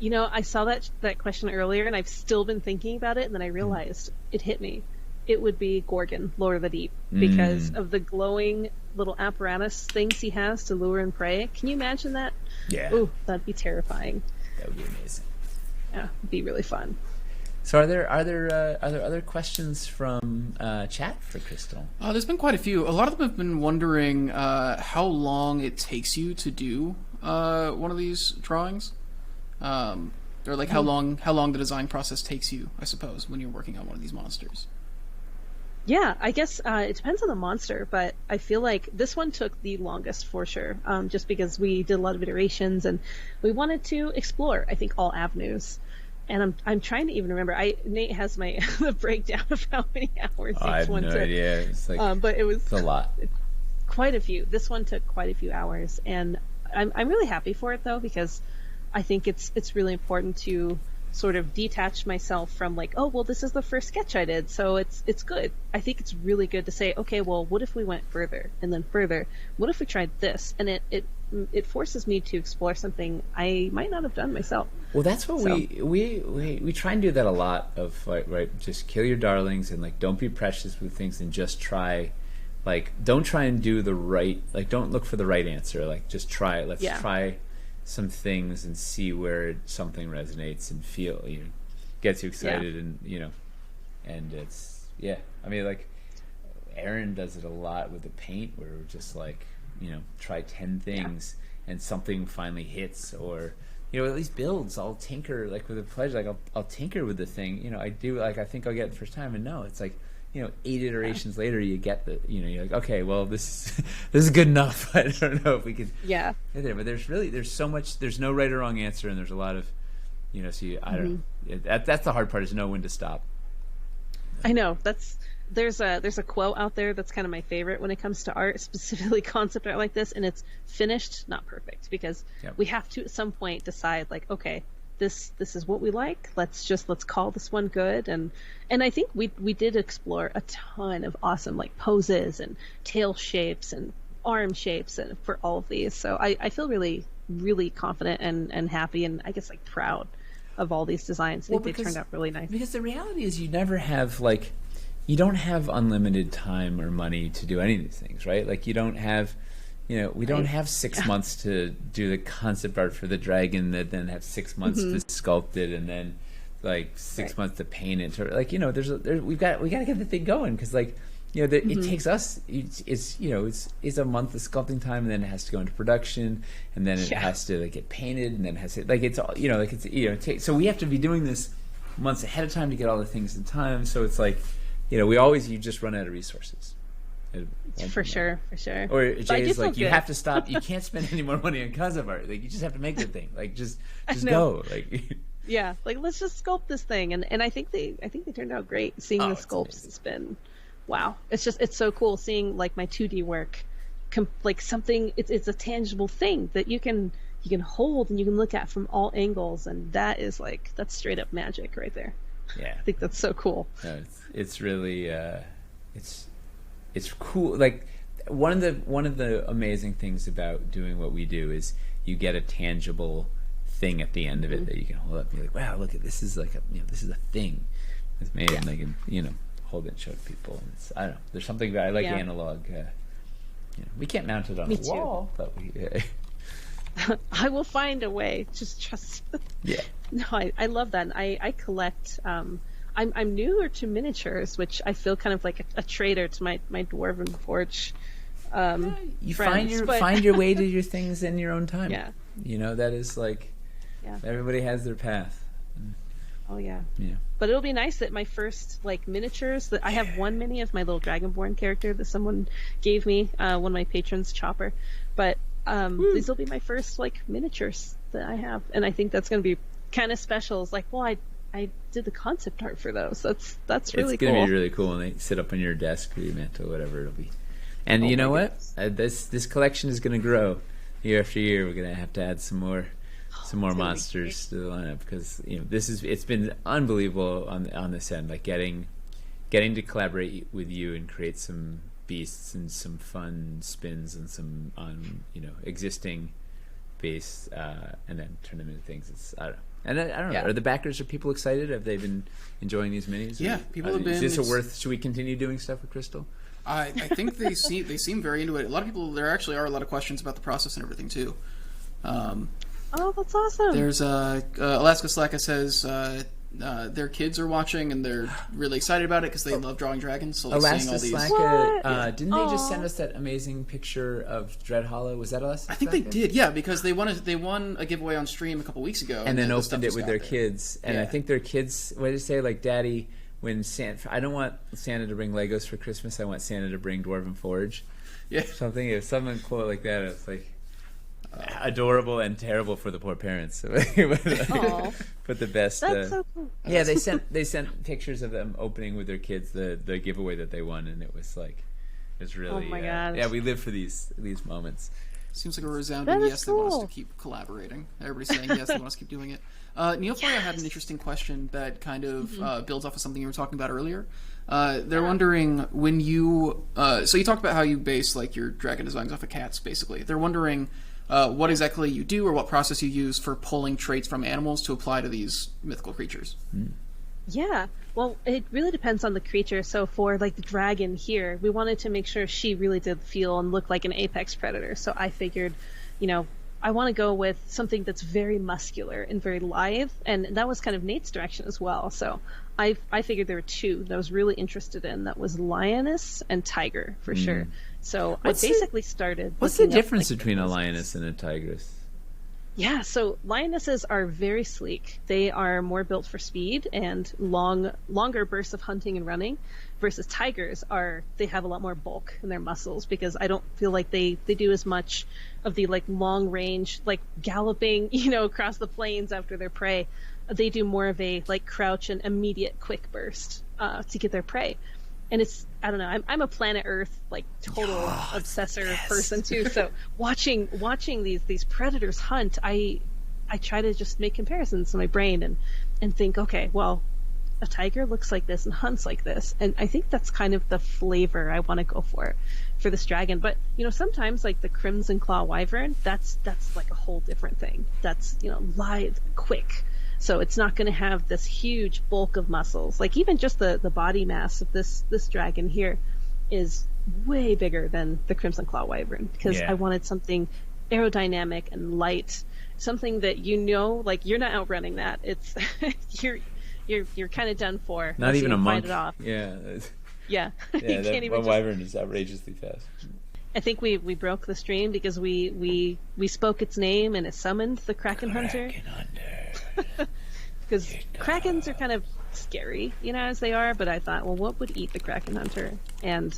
I saw that question earlier, and I've still been thinking about it, and then I realized it hit me. It would be Gorgon, Lord of the Deep, because of the glowing little apparatus things he has to lure and prey. Can you imagine that? Yeah. Ooh, that'd be terrifying. That would be amazing. Yeah, it'd be really fun. So are there other questions from chat for Crystal? There's been quite a few. A lot of them have been wondering how long it takes you to do one of these drawings, or like how long the design process takes you, I suppose, when you're working on one of these monsters. Yeah, I guess it depends on the monster, but I feel like this one took the longest for sure, just because we did a lot of iterations and we wanted to explore, I think, all avenues. And I'm trying to even remember. Nate has my the breakdown of how many hours each one took. I have no idea. It's like, but it's a lot. Quite a few. This one took quite a few hours, and I'm really happy for it though, because I think it's really important to sort of detach myself from like, oh well, this is the first sketch I did, so it's good. I think it's really good to say, okay, well, what if we went further and then further? What if we tried this? And it forces me to explore something I might not have done myself. Well, that's what we try and do that a lot of, like, right, just kill your darlings and like don't be precious with things and just try, like, don't try and do the right, like, don't look for the right answer, like, just try it. Let's try some things and see where something resonates and gets you excited and and it's I mean, like, Aaron does it a lot with the paint where we're just like, try 10 things and something finally hits, or at least builds. I'll tinker, like, with a pleasure, like I'll tinker with the thing. I do, like, I think I'll get it the first time, and no, it's like 8 iterations later you get the you're like, okay, well, this is good enough. I don't know if we could get there, but there's so much, there's no right or wrong answer, and there's a lot of so I don't know, that's the hard part, is know when to stop. I know there's a quote out there that's kind of my favorite when it comes to art, specifically concept art like this, and it's finished, not perfect, because we have to at some point decide, like, okay, this is what we like. Let's call this one good, and I think we did explore a ton of awesome, like, poses and tail shapes and arm shapes and for all of these. So I feel really, really confident and happy, and I guess, like, proud of all these designs. I think they turned out really nice. Because the reality is, you never have, like, you don't have unlimited time or money to do any of these things, right? Like, you don't have, we don't have 6 months to do the concept art for the dragon, that then have 6 months to sculpt it, and then like 6 months to paint it. Or, like, we got to get the thing going, because, like, it takes us. It's a month of sculpting time, and then it has to go into production, and then it has to, like, get painted, and then it has to, like, it's all, like, it's so we have to be doing this months ahead of time to get all the things in time. So it's like, you just run out of resources. For sure. Or Jay is like, you have to stop. You can't spend any more money on concept art. Like, you just have to make the thing. Like, just go. Like, like, let's just sculpt this thing. And I think they turned out great. Seeing the sculpts has been, wow. It's so cool seeing, like, my 2D work, like, something. It's a tangible thing that you can hold and you can look at from all angles, and that's straight up magic right there. Yeah, I think that's so cool. No, it's really it's cool. Like, one of the amazing things about doing what we do is you get a tangible thing at the end of it that you can hold up and be like, wow, look at this, is like this is a thing that's made, and they can hold it and show it to people. And I don't know. There's something about, I like analog. We can't mount it on a wall, but we. I will find a way. Just trust. Yeah. No, I love that. And I collect. I'm newer to miniatures, which I feel kind of like a traitor to my Dwarven Forge. You friends, find your way to your things in your own time. Yeah. That is like. Yeah. Everybody has their path. Oh yeah. Yeah. But it'll be nice that my first, like, miniatures, that I have one mini of my little Dragonborn character that someone gave me, one of my patrons, Chopper. But these will be my first, like, miniatures that I have, and I think that's going to be kind of special. It's like, well, I did the concept art for those. That's really cool. It's going to be really cool when they sit up on your desk or your mantle, whatever it'll be. And you know what? This collection is going to grow year after year. We're going to have to add some more monsters to the lineup, because it's been unbelievable on this end, like getting to collaborate with you and create some beasts and some fun spins and some on existing base, and then turn them into things. I don't know. And I don't know, are the backers, are people excited? Have they been enjoying these minis? Yeah, people have been. Is this should we continue doing stuff with Crystal? I think they seem very into it. A lot of people, there actually are a lot of questions about the process and everything too. Oh, that's awesome. There's Alaska Slacka says their kids are watching and they're really excited about it because they love drawing dragons. So Alaska seeing all these. Slacka, didn't they just send us that amazing picture of Dread Hollow? Was that Alaska? I think they did, yeah, because they won a giveaway on stream a couple weeks ago, and then opened it with their kids. And yeah. I think their kids, what did it say? Like, Daddy, when I don't want Santa to bring Legos for Christmas. I want Santa to bring Dwarven Forge. Yeah, something quote like that. It's like adorable and terrible for the poor parents. But the best. That's so cool. Yeah, they sent pictures of them opening with their kids the giveaway that they won, and it was really. Oh my gosh. Yeah, we live for these moments. Seems like a resounding yes. Cool. They want us to keep collaborating. Everybody's saying yes. They want us to keep doing it. Neophoria had an interesting question that kind of builds off of something you were talking about earlier. They're wondering when you. So you talked about how you base like your dragon designs off of cats, basically. They're wondering what exactly you do or what process you use for pulling traits from animals to apply to these mythical creatures. Yeah, well, it really depends on the creature. So for like the dragon here, we wanted to make sure she really did feel and look like an apex predator. So I figured, I want to go with something that's very muscular and very lithe, and that was kind of Nate's direction as well. So I figured there were two that I was really interested in. That was lioness and tiger for sure. So I basically started. What's the difference between a lioness and a tigress? Yeah, so lionesses are very sleek. They are more built for speed and longer bursts of hunting and running, versus tigers they have a lot more bulk in their muscles, because I don't feel like they do as much of the like long range, like galloping, across the plains after their prey. They do more of a like crouch and immediate quick burst to get their prey. And I don't know, I'm a planet Earth like total obsessor person too. So watching these predators hunt, I try to just make comparisons in my brain and think, okay, well, a tiger looks like this and hunts like this, and I think that's kind of the flavor I want to go for this dragon. But sometimes like the Crimson Claw Wyvern, that's like a whole different thing. That's lithe, quick. So it's not going to have this huge bulk of muscles. Like even just the body mass of this dragon here is way bigger than the Crimson Claw Wyvern, because I wanted something aerodynamic and light, something that like you're not outrunning that. It's you're kind of done for. Not even a monk. It off. Yeah. Yeah. You can't even. Wyvern is outrageously fast. I think we broke the stream because we spoke its name and it summoned the Kraken Hunter. Because Krakens are kind of scary, as they are, but I thought, well, what would eat the Kraken Hunter? And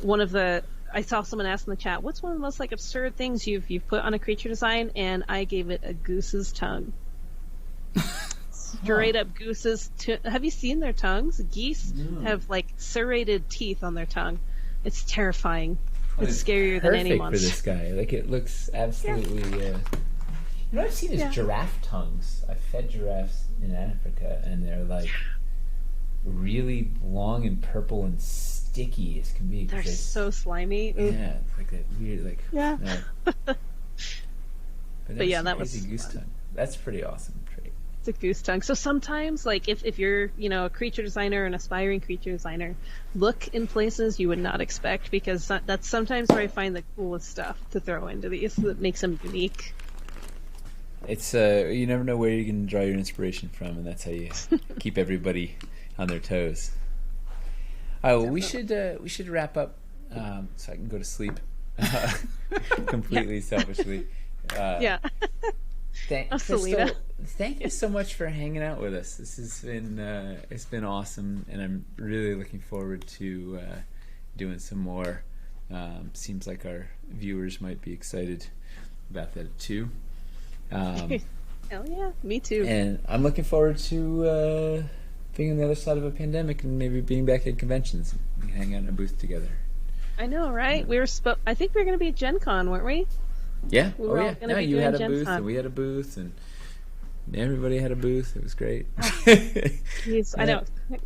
I saw someone ask in the chat, what's one of the most like absurd things you've put on a creature design? And I gave it a goose's tongue. Straight up goose's. Have you seen their tongues? Geese have like serrated teeth on their tongue. It's terrifying. It's scarier than any monster. Perfect for this guy. Like, it looks absolutely. I've seen is giraffe tongues. I've fed giraffes in Africa, and they're like really long and purple and sticky as can be. They're so slimy. Yeah, it's like that weird, like. Yeah. But yeah, that was goose tongue. That's pretty awesome trait. It's a goose tongue. So sometimes, like if you're a creature designer, an aspiring creature designer, look in places you would not expect, because that's sometimes where I find the coolest stuff to throw into these that makes them unique. It's you never know where you can draw your inspiration from, and that's how you keep everybody on their toes. All right, well, we should wrap up so I can go to sleep completely selfishly. Crystal, thank you so much for hanging out with us. This has been it's been awesome, and I'm really looking forward to doing some more. Seems like our viewers might be excited about that too. Hell yeah, me too. And I'm looking forward to being on the other side of a pandemic and maybe being back at conventions and hang out in a booth together. I know, right? I think we were going to be at Gen Con, weren't we? Yeah. We were No, you had a booth, and we had a booth, and everybody had a booth. It was great. Jeez, I know.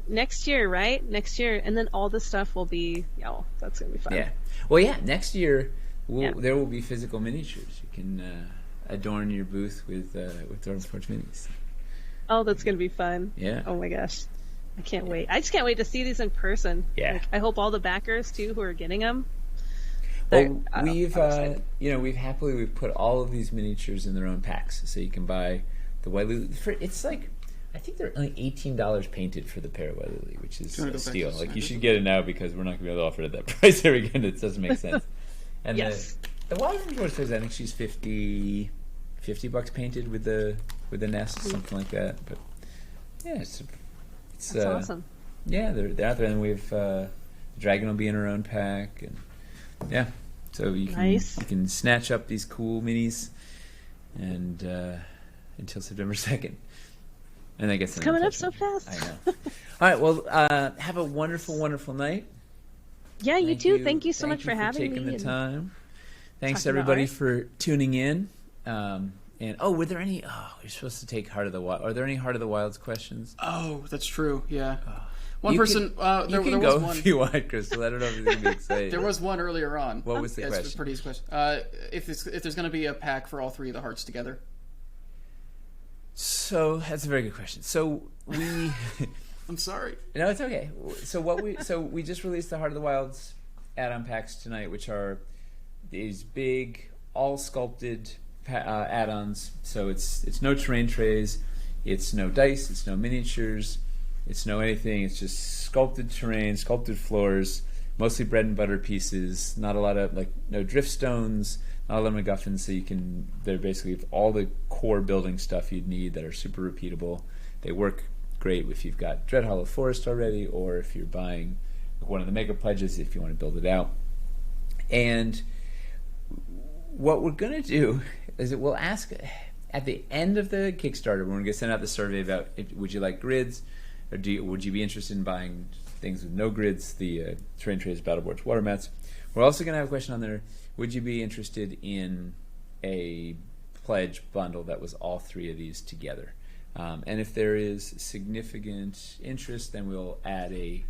Next year, right? Next year, and then all this stuff will be. Oh, that's going to be fun. Yeah. Well, yeah. Next year, there will be physical miniatures. You can adorn your booth with Dwarven Forge minis. Oh, that's gonna be fun. Yeah. Oh my gosh, I can't wait. I just can't wait to see these in person. Yeah. Like, I hope all the backers too who are getting them. Well, we've put all of these miniatures in their own packs, so you can buy the White Lily. It's like, I think they're only $18 painted for the pair of White Lily, which is a steal. Like, you should get it now because we're not going to be able to offer it at that price there again. It doesn't make sense. And yes. the Wild George says I think she's $50 painted with the nest, something like that. But yeah, it's that's awesome. Yeah, they're out there, and we've the dragon will be in her own pack, and yeah, so you can snatch up these cool minis, and until September 2nd. And I guess it's coming up so fast. I know. All right, well, have a wonderful, wonderful night. Yeah, you too. Thank you so much for having me. Taking the time. Thanks everybody for tuning in. And were there any? Oh, you're supposed to take Heart of the Wild. Are there any Heart of the Wilds questions? Oh, that's true. Yeah. There was one. If you want, Crystal. I don't know if it's gonna be exciting. There was one earlier on. What was the question? It's a pretty easy question. If there's going to be a pack for all three of the hearts together. So that's a very good question. So we. I'm sorry. No, it's okay. So we just released the Heart of the Wilds add-on packs tonight, which are these big, all sculpted add-ons. So it's no terrain trays, it's no dice, it's no miniatures, it's no anything. It's just sculpted terrain, sculpted floors, mostly bread and butter pieces. Not a lot of no drift stones, not a lot of MacGuffins. So they're basically all the core building stuff you'd need that are super repeatable. They work great if you've got Dread Hollow Forest already, or if you're buying one of the mega pledges if you want to build it out. And what we're going to do is we'll ask at the end of the Kickstarter, we're going to send out the survey about would you like grids, or would you be interested in buying things with no grids, the terrain trays, battle boards, water mats. We're also going to have a question on there, would you be interested in a pledge bundle that was all three of these together? And if there is significant interest, then we'll add a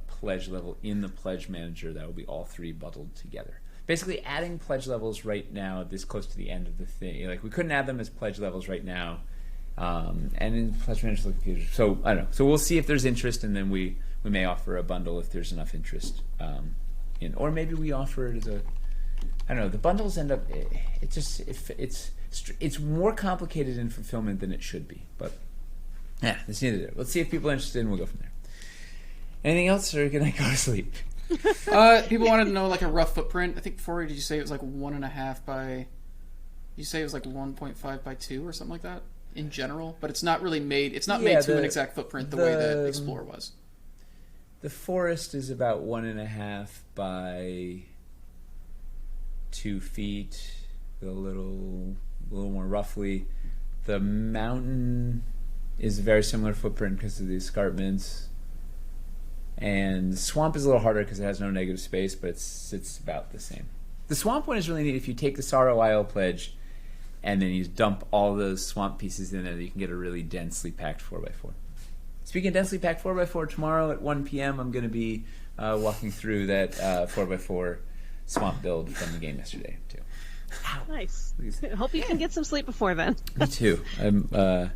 pledge level in the pledge manager that will be all three bundled together. Basically, adding pledge levels right now, this close to the end of the thing, we couldn't add them as pledge levels right now, and in the pledge manager, so I don't know. So we'll see if there's interest, and then we may offer a bundle if there's enough interest, or maybe we offer it as a. I don't know. The bundles end up. It's more complicated in fulfillment than it should be, but yeah, that's neither there. Let's see if people are interested, and we'll go from there. Anything else, or can I go to sleep? People wanted to know a rough footprint. I think before, did you say it was 1.5 by? You say it was 1.5 by 2 or something like that in general, but it's not really made. It's not made to an exact footprint the way that Explorer was. The forest is about 1.5 by 2 feet, a little more roughly. The mountain is a very similar footprint because of the escarpments. And the swamp is a little harder because it has no negative space, but it's about the same. The swamp one is really neat. If you take the Sorrow Isle pledge and then you dump all those swamp pieces in there, you can get a really densely packed 4x4. Speaking of densely packed 4x4, tomorrow at 1 p.m. I'm going to be walking through that 4x4 swamp build from the game yesterday, too. Ow. Nice. I hope you can get some sleep before then. Me too. I don't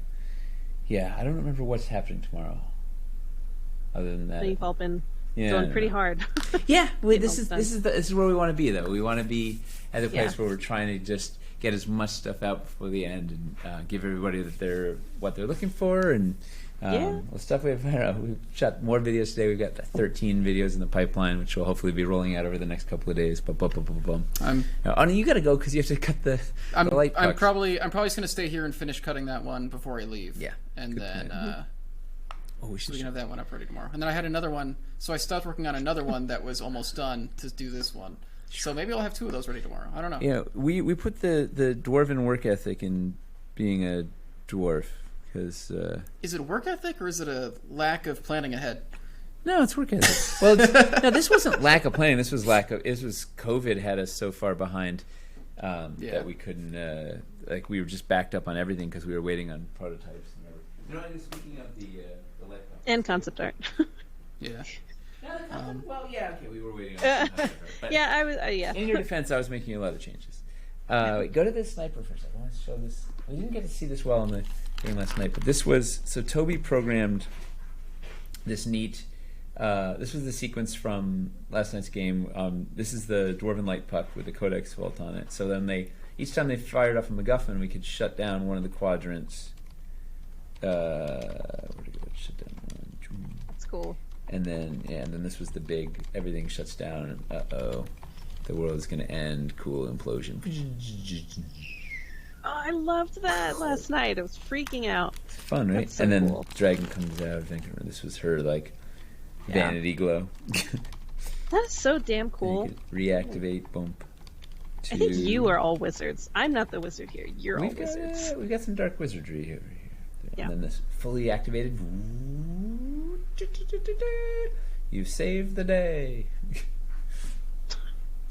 remember what's happening tomorrow. Other than that, you've all been going pretty hard. Yeah, this is where we want to be, though. We want to be at a place where we're trying to just get as much stuff out before the end and give everybody what they're looking for. And stuff we've shot more videos today. We've got 13 videos in the pipeline, which will hopefully be rolling out over the next couple of days. You got to go because you have to cut the light pucks. I'm probably just going to stay here and finish cutting that one before I leave. Yeah, and then. We can have that one up ready tomorrow. And then I had another one, so I stopped working on another one that was almost done to do this one. So maybe I'll have 2 of those ready tomorrow. I don't know. Yeah, we put the dwarven work ethic in being a dwarf because. Is it work ethic or is it a lack of planning ahead? No, it's work ethic. Well, this wasn't lack of planning. This was COVID had us so far behind that we couldn't. We were just backed up on everything because we were waiting on prototypes. Speaking of the and concept art. Yeah. We were waiting on concept art. But I was. In your defense, I was making a lot of changes. Go to the sniper for a second. I want to show this. We didn't get to see this well in the game last night. But this was so Toby programmed this neat. This was the sequence from last night's game. This is the Dwarven Light Puck with the Codex Vault on it. So then each time they fired off a MacGuffin, we could shut down one of the quadrants. Where to go? Shut down one. That's cool. And then this was the big. Everything shuts down. And the world is going to end. Cool implosion. Oh, I loved that last night. I was freaking out. It's fun, right? So and then cool. Dragon comes out. I think this was her vanity glow. That is so damn cool. Reactivate bump. I think you are all wizards. I'm not the wizard here. You're all wizards. We've got some dark wizardry over here. Yeah. And then this fully activated. You've saved the day.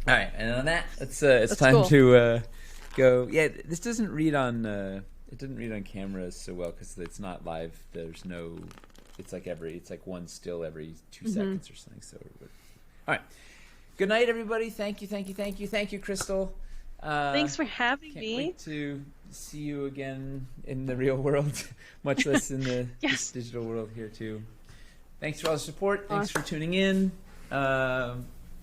All right, and on that, it's time cool. to go. Yeah, this doesn't read on. It didn't read on cameras so well because it's not live. There's no. It's like one still every 2 seconds or something. So, all right. Good night, everybody. Thank you, Crystal. Thanks for having Can't me. wait to see you again in the real world, much less in the Yes. digital world here too. Thanks for all the support. Thanks for tuning in.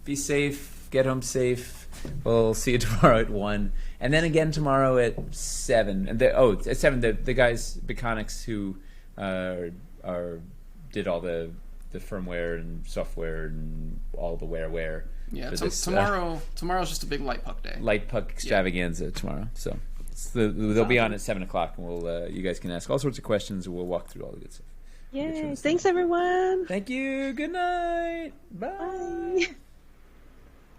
Be safe. Get home safe. We'll see you tomorrow at 1, and then again tomorrow at 7. And at 7, the guys Biconics who did all the firmware and software and all the where. Yeah, tomorrow's just a big light puck day. Light puck extravaganza tomorrow. So they'll be on at 7:00, and we'll you guys can ask all sorts of questions, and we'll walk through all the good stuff. Yay! Thanks, everyone. Thank you. Good night. Bye. Bye.